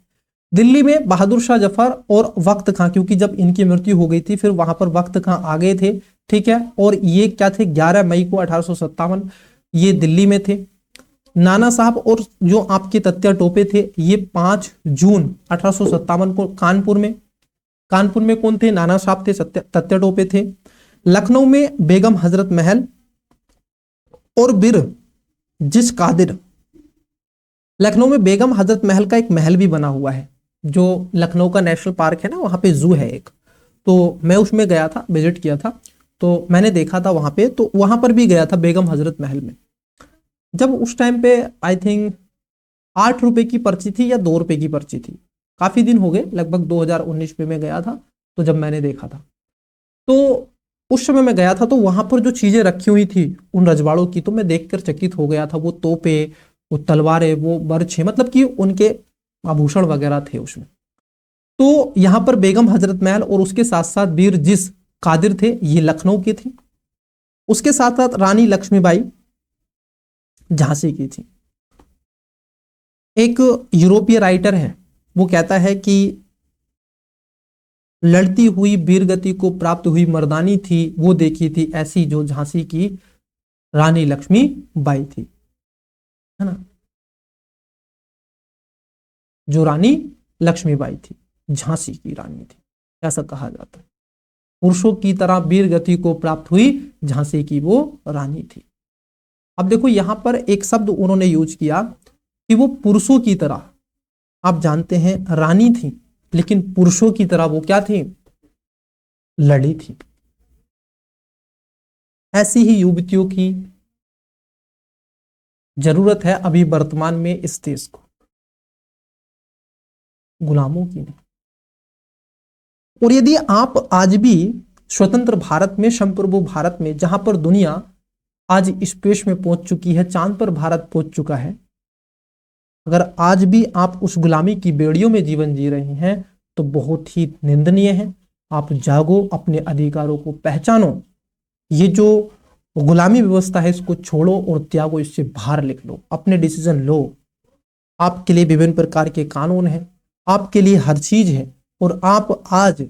दिल्ली में बहादुर शाह जफर और वक्त खां, क्योंकि जब इनकी मृत्यु हो गई थी फिर वहां पर वक्त खां आ गए थे, ठीक है। और ये क्या थे? 11 मई को 1857 ये दिल्ली में थे। नाना साहब और जो आपके तत्या टोपे थे ये 5 जून 1857 को कानपुर में कौन थे? नाना साहब थे, तत्या टोपे थे। लखनऊ में बेगम हजरत महल और बिर जिस कादिर। लखनऊ में बेगम हजरत महल का एक महल भी बना हुआ है, जो लखनऊ का नेशनल पार्क है ना, वहां पे जू है एक। तो मैं उसमें गया था, विजिट किया था, तो मैंने देखा था वहां पे। तो वहां पर भी गया था बेगम हजरत महल में। जब उस टाइम पे आई थिंक 8 रुपए की पर्ची थी या 2 रुपए की पर्ची थी, काफी दिन हो गए, लगभग 2019 में मैं गया था। तो जब मैंने देखा था तो उस समय मैं गया था तो वहां पर जो चीजें रखी हुई थी उन रजवाड़ों की, तो मैं देखकर चकित हो गया था। वो तोपे, वो तलवारें, वो बर्छे, मतलब कि उनके आभूषण वगैरह थे उसमें। तो यहां पर बेगम हजरत महल और उसके साथ साथ बीर जिस कादिर थे, ये लखनऊ की थी। उसके साथ साथ रानी लक्ष्मीबाई झांसी की थी। एक यूरोपीय राइटर है, वो कहता है कि लड़ती हुई वीरगति को प्राप्त हुई मर्दानी थी, वो देखी थी ऐसी जो झांसी की रानी लक्ष्मीबाई थी, है ना। जो रानी लक्ष्मीबाई थी, झांसी की रानी थी, ऐसा कहा जाता है। पुरुषों की तरह वीर गति को प्राप्त हुई झांसी की वो रानी थी। अब देखो यहां पर एक शब्द उन्होंने यूज किया कि वो पुरुषों की तरह, आप जानते हैं रानी थी लेकिन पुरुषों की तरह वो क्या थी? लड़ी थी। ऐसी ही युवतियों की जरूरत है अभी वर्तमान में इस देश को, गुलामों की नहीं। और यदि आप आज भी स्वतंत्र भारत में, संप्रभु भारत में, जहां पर दुनिया आज स्पेस में पहुंच चुकी है, चांद पर भारत पहुंच चुका है, अगर आज भी आप उस गुलामी की बेड़ियों में जीवन जी रहे हैं तो बहुत ही निंदनीय है। आप जागो, अपने अधिकारों को पहचानो, ये जो गुलामी व्यवस्था है इसको छोड़ो और त्यागो, इससे बाहर निकलो, अपने डिसीजन लो। आपके लिए विभिन्न प्रकार के कानून हैं, आपके लिए हर चीज है, और आप आज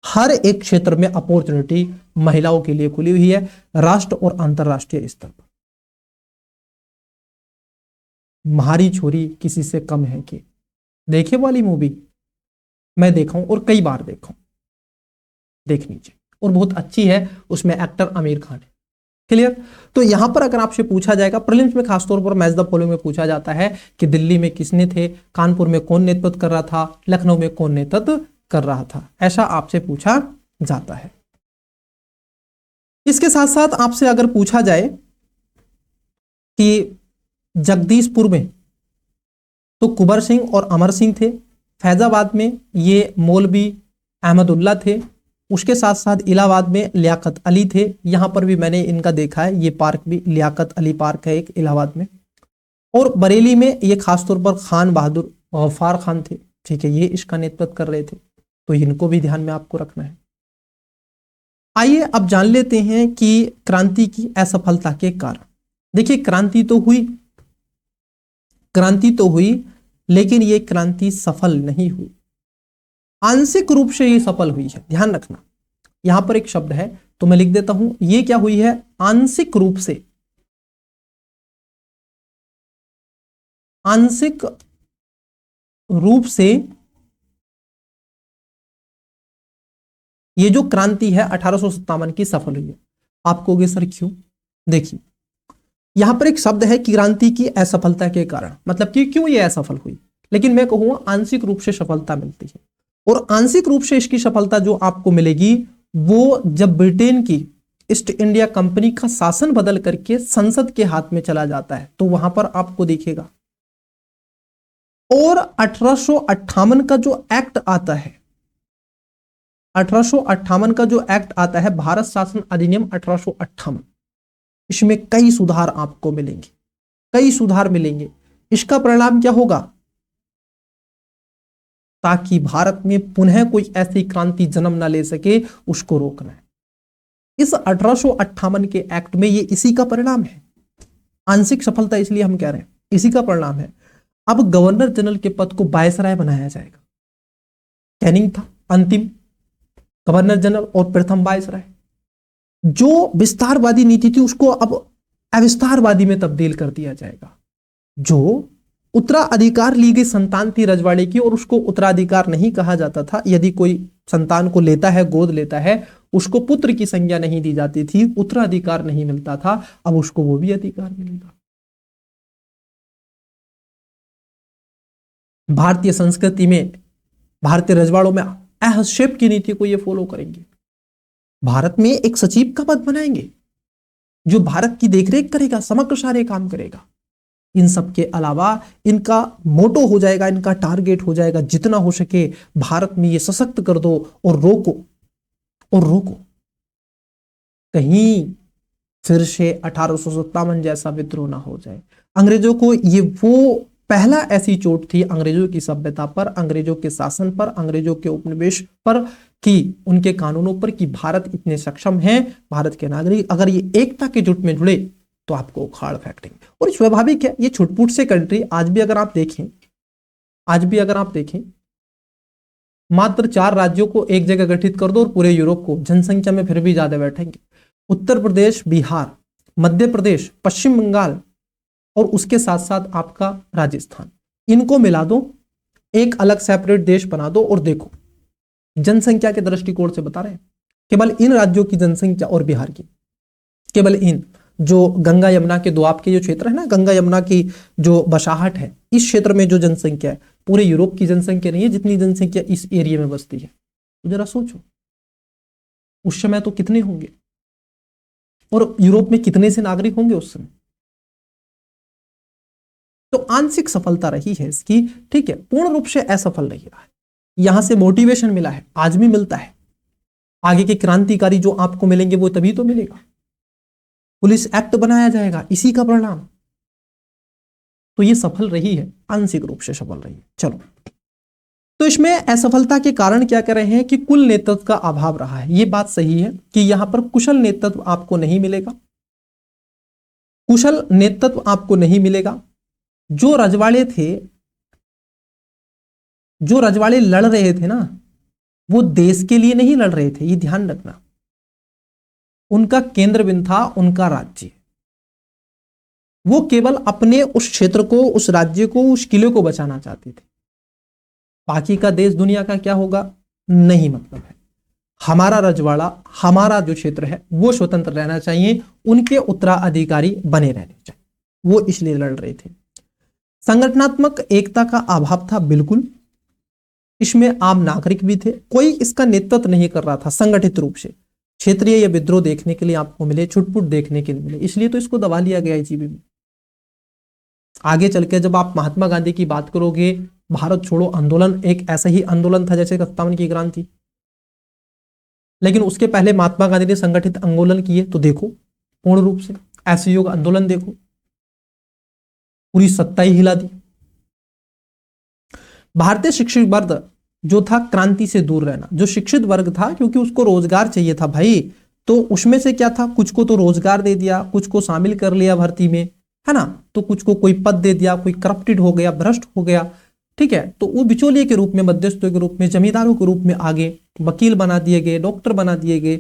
हर एक क्षेत्र में अपॉर्चुनिटी महिलाओं के लिए खुली हुई है, राष्ट्र और अंतरराष्ट्रीय स्तर पर। म्हारी छोरी किसी से कम है कि, देखे वाली मूवी? मैं देखा हूं और कई बार देखा हूं, देखनी चाहिए, और बहुत अच्छी है, उसमें एक्टर आमिर खान है। क्लियर? तो यहां पर अगर आपसे पूछा जाएगा प्रीलिम्स में, खासतौर पर मैच द फॉलोइंग में पूछा जाता है कि दिल्ली में किसने थे, कानपुर में कौन नेतृत्व कर रहा था, लखनऊ में कौन नेतृत्व कर रहा था, ऐसा आपसे पूछा जाता है। इसके साथ साथ आपसे अगर पूछा जाए कि जगदीशपुर में तो कुंवर सिंह और अमर सिंह थे, फैजाबाद में ये मौलवी अहमदुल्ला थे, उसके साथ साथ इलाहाबाद में लियाकत अली थे, यहां पर भी मैंने इनका देखा है, ये पार्क भी लियाकत अली पार्क है एक इलाहाबाद में, और बरेली में ये खासतौर पर खान बहादुर गफ्फार खान थे, ठीक है, ये इसका नेतृत्व कर रहे थे, तो इनको भी ध्यान में आपको रखना है। आइए अब जान लेते हैं कि क्रांति की असफलता के कारण। देखिए क्रांति तो हुई लेकिन ये क्रांति सफल नहीं हुई, आंशिक रूप से ये सफल हुई है, ध्यान रखना। यहां पर एक शब्द है तो मैं लिख देता हूं, ये क्या हुई है, आंशिक रूप से, आंशिक रूप से ये जो क्रांति है 1857 की सफल हुई है। आप कहोगे सर क्यों? देखिए यहां पर एक शब्द है कि क्रांति की असफलता के कारण, मतलब कि क्यों ये असफल हुई, लेकिन मैं कहूंगा आंशिक रूप से सफलता मिलती है, और आंशिक रूप से इसकी सफलता जो आपको मिलेगी वो जब ब्रिटेन की ईस्ट इंडिया कंपनी का शासन बदल करके संसद के हाथ में चला जाता है, तो वहां पर आपको दिखेगा। और 1858 का जो एक्ट आता है, 1858 का जो एक्ट आता है, भारत शासन अधिनियम 1858, इसमें कई सुधार आपको मिलेंगे, कई सुधार मिलेंगे। इसका परिणाम क्या होगा, ताकि भारत में पुनः कोई ऐसी क्रांति जन्म ना ले सके, उसको रोकना है। इस 1858 के एक्ट में ये इसी का परिणाम है, आंशिक सफलता इसलिए हम कह रहे हैं, इसी का परिणाम है। अब गवर्नर जनरल के पद को वायसराय बनाया जाएगा, कैनिंग था अंतिम गवर्नर जनरल और प्रथम वायसराय। जो विस्तारवादी नीति थी उसको अब अविस्तारवादी में तब्दील कर दिया जाएगा। जो उत्तराधिकार ली गई संतान थी रजवाड़े की, और उसको उत्तराधिकार नहीं कहा जाता था, यदि कोई संतान को लेता है, गोद लेता है, उसको पुत्र की संज्ञा नहीं दी जाती थी, उत्तराधिकार नहीं मिलता था, अब उसको वो भी अधिकार मिलेगा। भारतीय संस्कृति में, भारतीय रजवाड़ों में हस्तक्षेप की नीति को ये फॉलो करेंगे। भारत में एक सचिव का पद बनाएंगे जो भारत की देखरेख करेगा, समग्र सारे काम करेगा। इन सब के अलावा इनका मोटो हो जाएगा, इनका टारगेट हो जाएगा, जितना हो सके भारत में ये सशक्त कर दो और रोको, और रोको कहीं फिर से 1857 जैसा विद्रोह ना हो जाए। अंग्रेजों को ये वो पहला ऐसी चोट थी अंग्रेजों की सभ्यता पर, अंग्रेजों के शासन पर, अंग्रेजों के उपनिवेश पर, कि उनके कानूनों पर, कि भारत इतने सक्षम है, भारत के नागरिक अगर ये एकता के जुट में जुड़े तो आपको उखाड़ फेंकेंगे। और स्वाभाविक है, ये छुटपुट से कंट्री आज भी अगर आप देखें, मात्र 4 राज्यों को एक जगह गठित कर दो और पूरे यूरोप को, जनसंख्या में फिर भी ज्यादा बैठेंगे। उत्तर प्रदेश, बिहार, मध्य प्रदेश, पश्चिम बंगाल और उसके साथ साथ आपका राजस्थान, इनको मिला दो, एक अलग सेपरेट देश बना दो, और देखो जनसंख्या के दृष्टिकोण से बता रहे हैं, केवल इन राज्यों की जनसंख्या और बिहार की, केवल इन जो गंगा यमुना के दोआब के जो क्षेत्र है ना, गंगा यमुना की जो बसाहट है, इस क्षेत्र में जो जनसंख्या है, पूरे यूरोप की जनसंख्या नहीं है जितनी जनसंख्या इस एरिया में बसती है। तो जरा सोचो उस समय तो कितने होंगे, और यूरोप में कितने से नागरिक होंगे उस समय। तो आंशिक सफलता रही है इसकी, ठीक है, पूर्ण रूप से असफल नहीं रहा है। यहां से मोटिवेशन मिला है, आज भी मिलता है। आगे के क्रांतिकारी जो आपको मिलेंगे वो तभी तो मिलेगा। पुलिस एक्ट बनाया जाएगा, इसी का परिणाम। तो ये सफल रही है, आंशिक रूप से सफल रही है। चलो, तो इसमें असफलता के कारण क्या कर रहे हैं कि कुल नेतृत्व का अभाव रहा है। ये बात सही है कि यहां पर कुशल नेतृत्व आपको नहीं मिलेगा, कुशल नेतृत्व आपको नहीं मिलेगा। जो रजवाड़े थे, जो रजवाड़े लड़ रहे थे ना, वो देश के लिए नहीं लड़ रहे थे, ये ध्यान रखना। उनका केंद्र बिंदु था उनका राज्य, वो केवल अपने उस क्षेत्र को, उस राज्य को, उस किले को बचाना चाहते थे। बाकी का देश दुनिया का क्या होगा नहीं मतलब है। हमारा रजवाड़ा, हमारा जो क्षेत्र है वो स्वतंत्र रहना चाहिए, उनके उत्तराधिकारी बने रहने चाहिए, वो इसलिए लड़ रहे थे। संगठनात्मक एकता का अभाव था, बिल्कुल। इसमें आम नागरिक भी थे, कोई इसका नेतृत्व नहीं कर रहा था संगठित रूप से। क्षेत्रीय या विद्रोह देखने के लिए आपको मिले, छुटपुट देखने के लिए मिले, इसलिए तो इसको दबा लिया गया जीबी में। आगे चल के जब आप महात्मा गांधी की बात करोगे, भारत छोड़ो आंदोलन एक ऐसा ही आंदोलन था जैसे 57 की क्रांति, लेकिन उसके पहले महात्मा गांधी ने संगठित आंदोलन किए, तो देखो पूर्ण रूप से असहयोग आंदोलन, देखो पूरी सत्ता ही हिला दी। भारतीय शिक्षित वर्ग जो था क्रांति से दूर रहना, जो शिक्षित वर्ग था क्योंकि उसको रोजगार चाहिए था भाई, तो उसमें से क्या था, कुछ को तो रोजगार दे दिया, कुछ को शामिल कर लिया भर्ती में, है ना, तो कुछ को कोई पद दे दिया, कोई करप्टेड हो गया, भ्रष्ट हो गया, ठीक है, तो वो बिचौलिए के रूप में, मध्यस्थों के रूप में, जमींदारों के रूप में आगे वकील बना दिए गए, डॉक्टर बना दिए गए,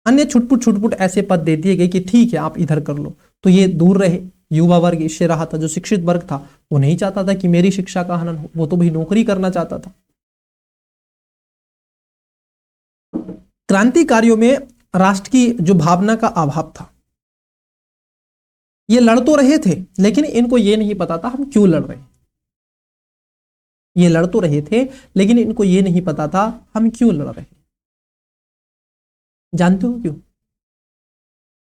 अन्य छुटपुट छुटपुट ऐसे पद दे दिए गए कि ठीक है आप इधर कर लो, तो ये दूर रहे। युवा वर्ग इससे रहा था, जो शिक्षित वर्ग था वो नहीं चाहता था कि मेरी शिक्षा का हनन हो, वो तो भाई नौकरी करना चाहता था। क्रांतिकारियों में राष्ट्र की जो भावना का अभाव था, ये लड़ तो रहे थे लेकिन इनको ये नहीं पता था हम क्यों लड़ रहे हैं। ये लड़ तो रहे थे लेकिन इनको ये नहीं पता था हम क्यों लड़ रहे हैं। जानते हो क्यों?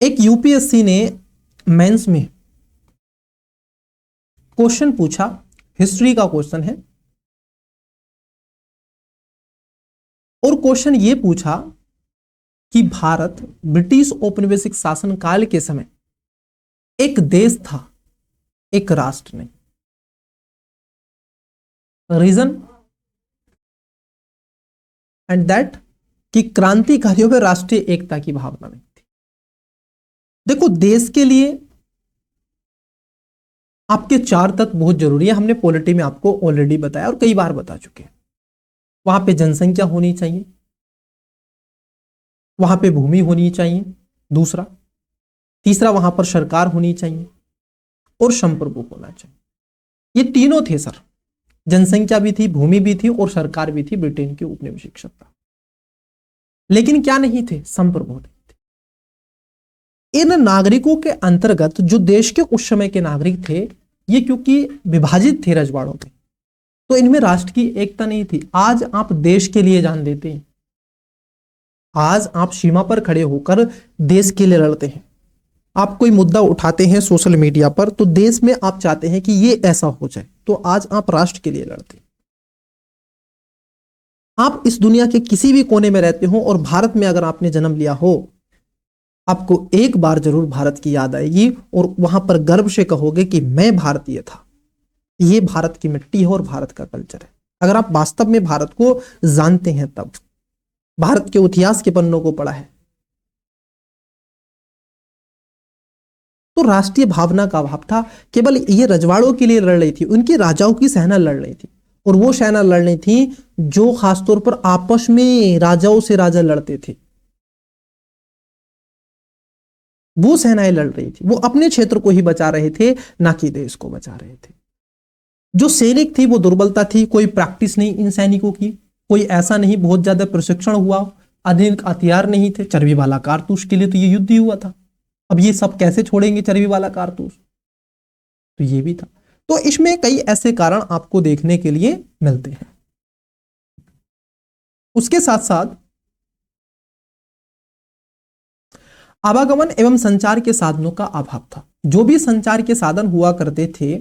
एक यूपीएससी ने मेंस में क्वेश्चन पूछा, हिस्ट्री का क्वेश्चन है, और क्वेश्चन ये पूछा कि भारत ब्रिटिश औपनिवेशिक शासन काल के समय एक देश था, एक राष्ट्र नहीं। रीजन एंड दैट कि क्रांतिकारियों में राष्ट्रीय एकता की भावना नहीं थी। देखो, देश के लिए आपके 4 तत्व बहुत जरूरी है, हमने पॉलिटी में आपको ऑलरेडी बताया और कई बार बता चुके हैं। वहां पे जनसंख्या होनी चाहिए, वहां पे भूमि होनी चाहिए, दूसरा, तीसरा वहां पर सरकार होनी चाहिए और संप्रभु होना चाहिए। ये तीनों थे सर, जनसंख्या भी थी, भूमि भी थी और सरकार भी थी, ब्रिटेन की उपनिवेशिक सत्ता। लेकिन क्या नहीं थे? संप्रभु नहीं थे। इन नागरिकों के अंतर्गत जो देश के उस समय के नागरिक थे, ये क्योंकि विभाजित थे रजवाड़ों में, तो इनमें राष्ट्र की एकता नहीं थी। आज आप देश के लिए जान देते हैं, आज आप सीमा पर खड़े होकर देश के लिए लड़ते हैं। आप कोई मुद्दा उठाते हैं सोशल मीडिया पर, तो देश में आप चाहते हैं कि ये ऐसा हो जाए, तो आज आप राष्ट्र के लिए लड़ते हैं। आप इस दुनिया के किसी भी कोने में रहते हो और भारत में अगर आपने जन्म लिया हो, आपको एक बार जरूर भारत की याद आएगी और वहां पर गर्व से कहोगे कि मैं भारतीय था। ये भारत की मिट्टी है और भारत का कल्चर है। अगर आप वास्तव में भारत को जानते हैं, तब भारत के इतिहास के पन्नों को पढ़ा है। तो राष्ट्रीय भावना का अभाव था। केवल ये रजवाड़ों के लिए लड़ रही थी, उनके राजाओं की सेना लड़ रही थी, और वो सेना लड़ रही थी जो खासतौर पर आपस में राजाओं से राजा लड़ते थे। वो सेनाएं लड़ रही थी, वो अपने क्षेत्र को ही बचा रहे थे, ना कि देश को बचा रहे थे। जो सैनिक थी वो दुर्बलता थी, कोई प्रैक्टिस नहीं इन सैनिकों की, कोई ऐसा नहीं बहुत ज्यादा प्रशिक्षण हुआ, अधिक हथियार नहीं थे, चर्बी वाला कारतूस के लिए तो ये युद्ध ही हुआ था। अब ये सब कैसे छोड़ेंगे चर्बी वाला कारतूस? तो ये भी था। तो इसमें कई ऐसे कारण आपको देखने के लिए मिलते हैं। उसके साथ साथ आवागमन एवं संचार के साधनों का अभाव था। जो भी संचार के साधन हुआ करते थे,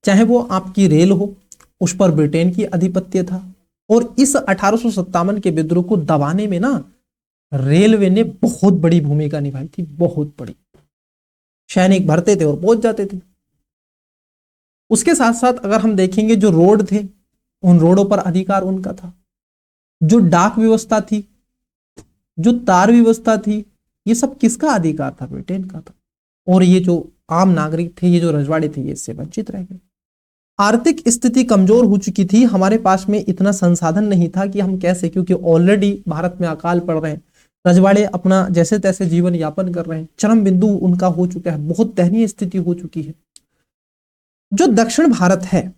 चाहे वो आपकी रेल हो, उस पर ब्रिटेन की आधिपत्य था। और इस 1857 के विद्रोह को दबाने में ना रेलवे ने बहुत बड़ी भूमिका निभाई थी, बहुत बड़ी। सैनिक भरते थे और पहुंच जाते थे। उसके साथ साथ अगर हम देखेंगे जो रोड थे, उन रोडों पर अधिकार उनका था। जो डाक व्यवस्था थी, जो तार व्यवस्था थी, ये सब किसका अधिकार था? ब्रिटेन का था। और ये जो आम नागरिक थे, ये जो रजवाड़े थे, ये इससे वंचित रह गए। आर्थिक स्थिति कमजोर हो चुकी थी, हमारे पास में इतना संसाधन नहीं था कि हम कैसे, क्योंकि ऑलरेडी भारत में अकाल पड़ रहे हैं, रजवाड़े अपना जैसे तैसे जीवन यापन कर रहे हैं, चरम बिंदु उनका हो चुका है, बहुत दयनीय स्थिति हो चुकी है। जो दक्षिण भारत है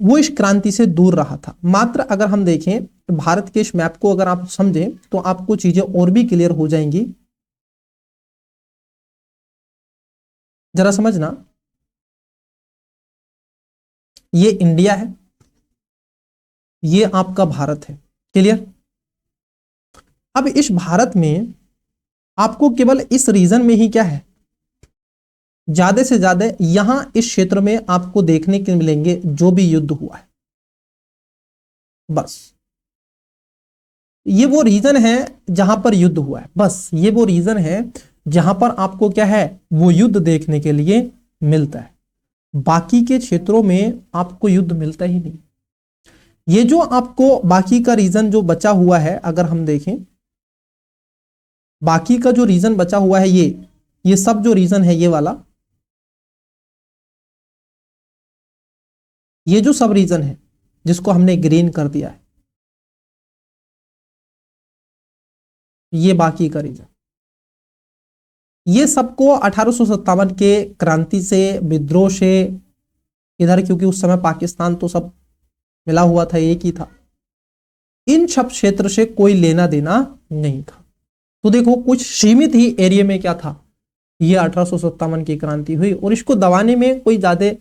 वो इस क्रांति से दूर रहा था। मात्र अगर हम देखें भारत के इस मैप को, अगर आप समझें तो आपको चीजें और भी क्लियर हो जाएंगी। जरा समझना, ये इंडिया है, ये आपका भारत है। क्लियर? अब इस भारत में आपको केवल इस रीजन में ही क्या है, ज्यादा से ज्यादा यहां इस क्षेत्र में आपको देखने के मिलेंगे जो भी युद्ध हुआ है। बस ये वो रीजन है जहां पर युद्ध हुआ है, बस ये वो रीजन है जहां पर आपको क्या है, वो युद्ध देखने के लिए मिलता है। बाकी के क्षेत्रों में आपको युद्ध मिलता ही नहीं। ये जो आपको बाकी का रीजन जो बचा हुआ है, अगर हम देखें बाकी का जो रीजन बचा हुआ है, ये सब जो रीजन है, ये वाला, ये जो सब रीजन है जिसको हमने ग्रीन कर दिया है, ये बाकी का रीजन, ये सबको 1857 के क्रांति से, विद्रोह से, इधर क्योंकि उस समय पाकिस्तान तो सब मिला हुआ था, एक ही था, इन सब क्षेत्र से कोई लेना देना नहीं था। तो देखो कुछ सीमित ही एरिया में क्या था, ये 1857 की क्रांति हुई, और इसको दबाने में कोई ज्यादा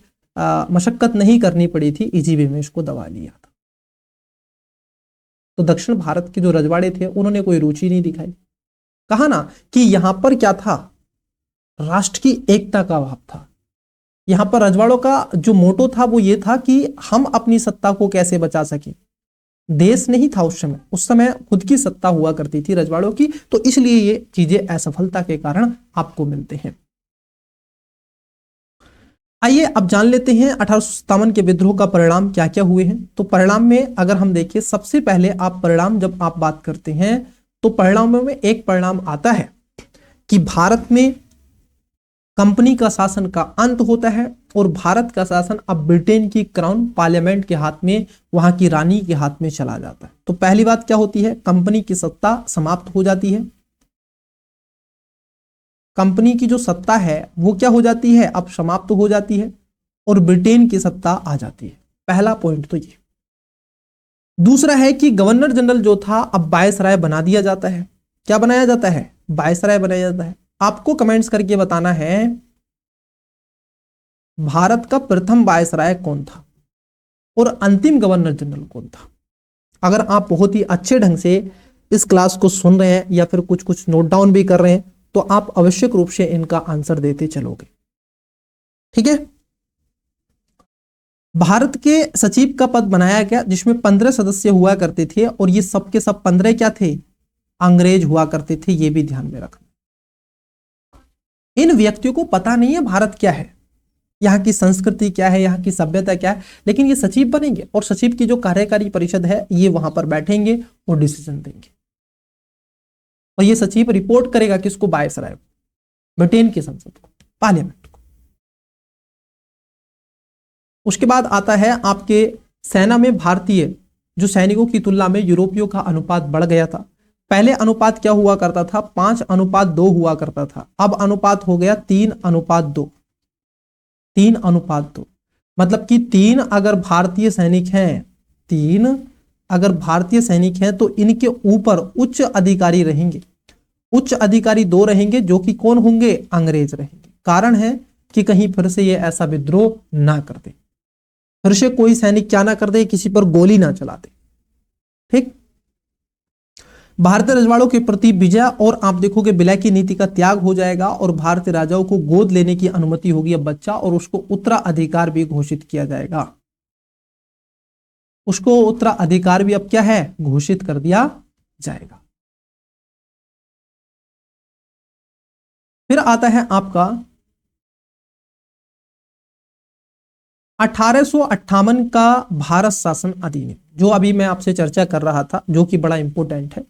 मशक्कत नहीं करनी पड़ी थी, इजी वे में इसको दबा लिया था। तो दक्षिण भारत के जो रजवाड़े थे उन्होंने कोई रुचि नहीं दिखाई। कहा ना कि यहां पर क्या था, राष्ट्र की एकता का अभाव था। यहां पर रजवाड़ों का जो मोटो था वो ये था कि हम अपनी सत्ता को कैसे बचा सके। देश नहीं था उस समय खुद की सत्ता हुआ करती थी रजवाड़ों की, तो इसलिए ये चीजें असफलता के कारण आपको मिलते हैं। आइए अब जान लेते हैं 1857 के विद्रोह का परिणाम क्या क्या हुए हैं। तो परिणाम में अगर हम देखें, सबसे पहले आप परिणाम जब आप बात करते हैं तो परिणामों में एक परिणाम आता है कि भारत में कंपनी का शासन का अंत होता है और भारत का शासन अब ब्रिटेन की क्राउन पार्लियामेंट के हाथ में, वहां की रानी के हाथ में चला जाता है। तो पहली बात क्या होती है, कंपनी की सत्ता समाप्त हो जाती है। कंपनी की जो सत्ता है वो क्या हो जाती है, अब समाप्त हो जाती है, और ब्रिटेन की सत्ता आ जाती है। पहला पॉइंट तो ये। दूसरा है कि गवर्नर जनरल जो था अब वायसराय बना दिया जाता है। क्या बनाया जाता है, वायसराय बनाया जाता है। आपको कमेंट्स करके बताना है भारत का प्रथम वायसराय कौन था और अंतिम गवर्नर जनरल कौन था। अगर आप बहुत ही अच्छे ढंग से इस क्लास को सुन रहे हैं या फिर कुछ कुछ नोट डाउन भी कर रहे हैं तो आप आवश्यक रूप से इनका आंसर देते चलोगे। ठीक है। भारत के सचिव का पद बनाया गया जिसमें 15 सदस्य हुआ करते थे, और ये सब के सब 15 क्या थे, अंग्रेज हुआ करते थे। ये भी ध्यान में रखना। इन व्यक्तियों को पता नहीं है भारत क्या है, यहाँ की संस्कृति क्या है, यहाँ की सभ्यता क्या है, लेकिन ये सचिव बनेंगे और सचिव की जो कार्यकारी परिषद है ये वहां पर बैठेंगे और डिसीजन देंगे। और ये सचिव रिपोर्ट करेगा किसको, वायसराय को, ब्रिटेन की संसद को, पार्लियामेंट को। उसके बाद आता है आपके सेना में भारतीय जो सैनिकों की तुलना में यूरोपियों का अनुपात बढ़ गया था। पहले अनुपात क्या हुआ करता था, 5:2 हुआ करता था, अब अनुपात हो गया 3:2। 3:2 मतलब कि 3 अगर भारतीय सैनिक हैं, 3 अगर भारतीय सैनिक हैं तो इनके ऊपर उच्च अधिकारी रहेंगे। उच्च अधिकारी 2 रहेंगे जो कि कौन होंगे, अंग्रेज रहेंगे। कारण है कि कहीं फिर से ये ऐसा विद्रोह ना कर दे, फिर से कोई सैनिक क्या ना कर दे, किसी पर गोली ना चला दे। ठीक। भारतीय रजवाड़ों के प्रति विजय, और आप देखोगे विलय की नीति का त्याग हो जाएगा और भारतीय राजाओं को गोद लेने की अनुमति होगी अब बच्चा, और उसको उत्तराधिकार भी घोषित किया जाएगा। उसको उत्तराधिकार भी अब क्या है, घोषित कर दिया जाएगा। फिर आता है आपका 1858 का भारत शासन अधिनियम, जो अभी मैं आपसे चर्चा कर रहा था, जो कि बड़ा इंपॉर्टेंट है।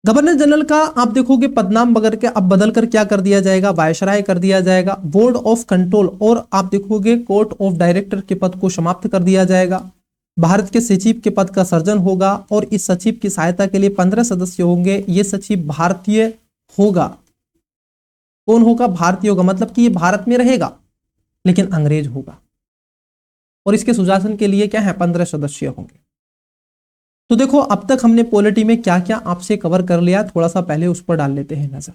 गवर्नर जनरल का आप देखोगे पदनाम बदल कर क्या कर दिया जाएगा, वायसराय कर दिया जाएगा। बोर्ड ऑफ कंट्रोल और आप देखोगे कोर्ट ऑफ डायरेक्टर के पद को समाप्त कर दिया जाएगा। भारत के सचिव के पद का सर्जन होगा और इस सचिव की सहायता के लिए 15 सदस्य होंगे। ये सचिव भारतीय होगा। कौन होगा? भारतीय होगा, मतलब कि ये भारत में रहेगा लेकिन अंग्रेज होगा। और इसके सुशासन के लिए क्या है, 15 सदस्य होंगे। तो देखो अब तक हमने पॉलिटी में क्या क्या आपसे कवर कर लिया, थोड़ा सा पहले उस पर डाल लेते हैं नजर।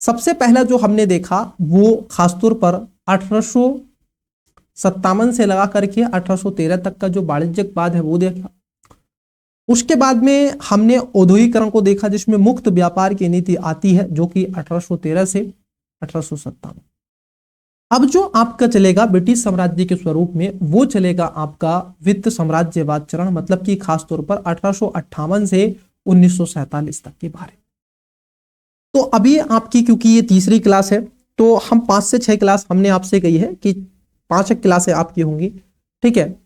सबसे पहला जो हमने देखा वो खासतौर पर 1857 से लगा करके 1813 तक का जो वाणिज्यवाद है वो देखा। उसके बाद में हमने औद्योगिकरण को देखा, जिसमें मुक्त व्यापार की नीति आती है, जो कि 1813 से 1857। अब जो आपका चलेगा ब्रिटिश साम्राज्य के स्वरूप में, वो चलेगा आपका वित्त साम्राज्यवाद चरण, मतलब कि खासतौर पर 1858 से 1947 तक के बारे। तो अभी आपकी, क्योंकि ये तीसरी क्लास है, तो हम 5 से 6 क्लास हमने आपसे कही है कि 5 क्लासें आपकी होंगी, ठीक है।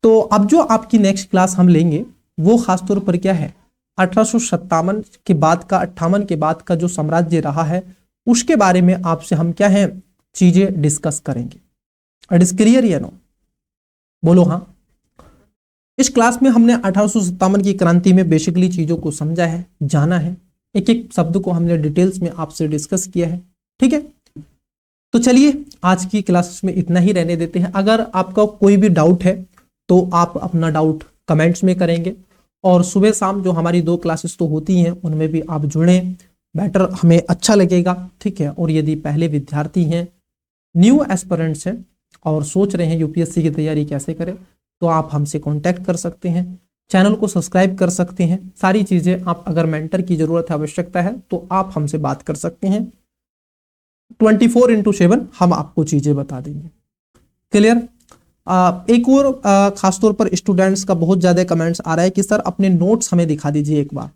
तो अब जो आपकी नेक्स्ट क्लास हम लेंगे वो खासतौर पर क्या है, 1857 के बाद का, 58 के बाद का जो साम्राज्य रहा है उसके बारे में आपसे हम क्या है चीजें डिस्कस करेंगे। इट इज क्लियर या नो? बोलो हाँ। इस क्लास में हमने 1857 की क्रांति में बेसिकली चीजों को समझा है, जाना है, एक एक शब्द को हमने डिटेल्स में आपसे डिस्कस किया है, ठीक है। तो चलिए आज की क्लास में इतना ही रहने देते हैं। अगर आपका कोई भी डाउट है तो आप अपना डाउट कमेंट्स में करेंगे, और सुबह शाम जो हमारी 2 क्लासेस तो होती हैं उनमें भी आप जुड़ें, बेटर हमें अच्छा लगेगा, ठीक है। और यदि पहले विद्यार्थी हैं, न्यू एस्पिरेंट्स हैं और सोच रहे हैं यूपीएससी की तैयारी कैसे करें, तो आप हमसे कांटेक्ट कर सकते हैं, चैनल को सब्सक्राइब कर सकते हैं, सारी चीजें आप, अगर मेंटर की जरूरत है, आवश्यकता है, तो आप हमसे बात कर सकते हैं। 24/7 हम आपको चीजें बता देंगे। क्लियर? एक और खासतौर पर स्टूडेंट्स का बहुत ज्यादा कमेंट्स आ रहा है कि सर अपने नोट्स हमें दिखा दीजिए एक बार,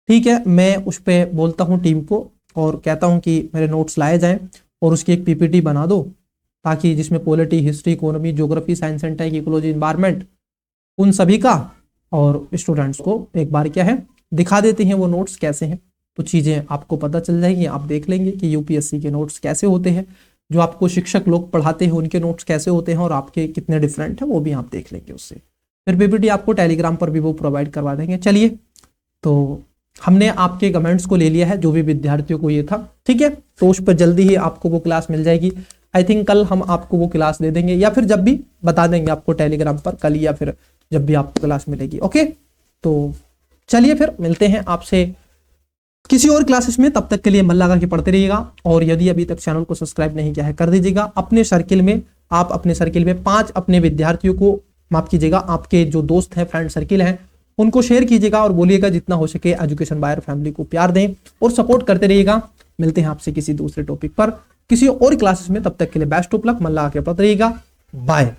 ठीक है। मैं उस पर बोलता हूँ टीम को और कहता हूँ कि मेरे नोट्स लाए जाएं और उसकी एक पीपीटी बना दो, ताकि जिसमें polity, history, economy, geography, science and tech, ecology, environment, उन सभी का, और स्टूडेंट्स को एक बार क्या है दिखा देते हैं वो नोट्स कैसे हैं, तो चीजें आपको पता चल जाएगी। आप देख लेंगे कि यूपीएससी के नोट्स कैसे होते हैं, जो आपको शिक्षक लोग पढ़ाते हैं उनके नोट्स कैसे होते हैं और आपके कितने डिफरेंट है, वो भी आप देख लेंगे उससे। फिर पीपीटी आपको टेलीग्राम पर भी वो प्रोवाइड करवा देंगे। चलिए, तो हमने आपके कमेंट्स को ले लिया है, जो भी विद्यार्थियों को ये था, ठीक है। तो उस पर जल्दी ही आपको वो क्लास मिल जाएगी। आई थिंक कल हम आपको वो क्लास दे देंगे, या फिर जब भी बता देंगे आपको टेलीग्राम पर, कल या फिर जब भी आपको क्लास मिलेगी। ओके, तो चलिए फिर मिलते हैं आपसे किसी और क्लासेस में। तब तक के लिए मन लगा के पढ़ते रहिएगा, और यदि अभी तक चैनल को सब्सक्राइब नहीं किया है कर दीजिएगा। अपने सर्किल में, आप अपने सर्किल में 5 अपने विद्यार्थियों को, माफ कीजिएगा, आपके जो दोस्त हैं, फ्रेंड सर्किल हैं, उनको शेयर कीजिएगा और बोलिएगा जितना हो सके एजुकेशन बायर फैमिली को प्यार दें और सपोर्ट करते रहिएगा। मिलते हैं आपसे किसी दूसरे टॉपिक पर किसी और क्लासेस में, तब तक के लिए बेस्ट ऑफ लक, मन लगा के पढ़ते रहिएगा। बाय।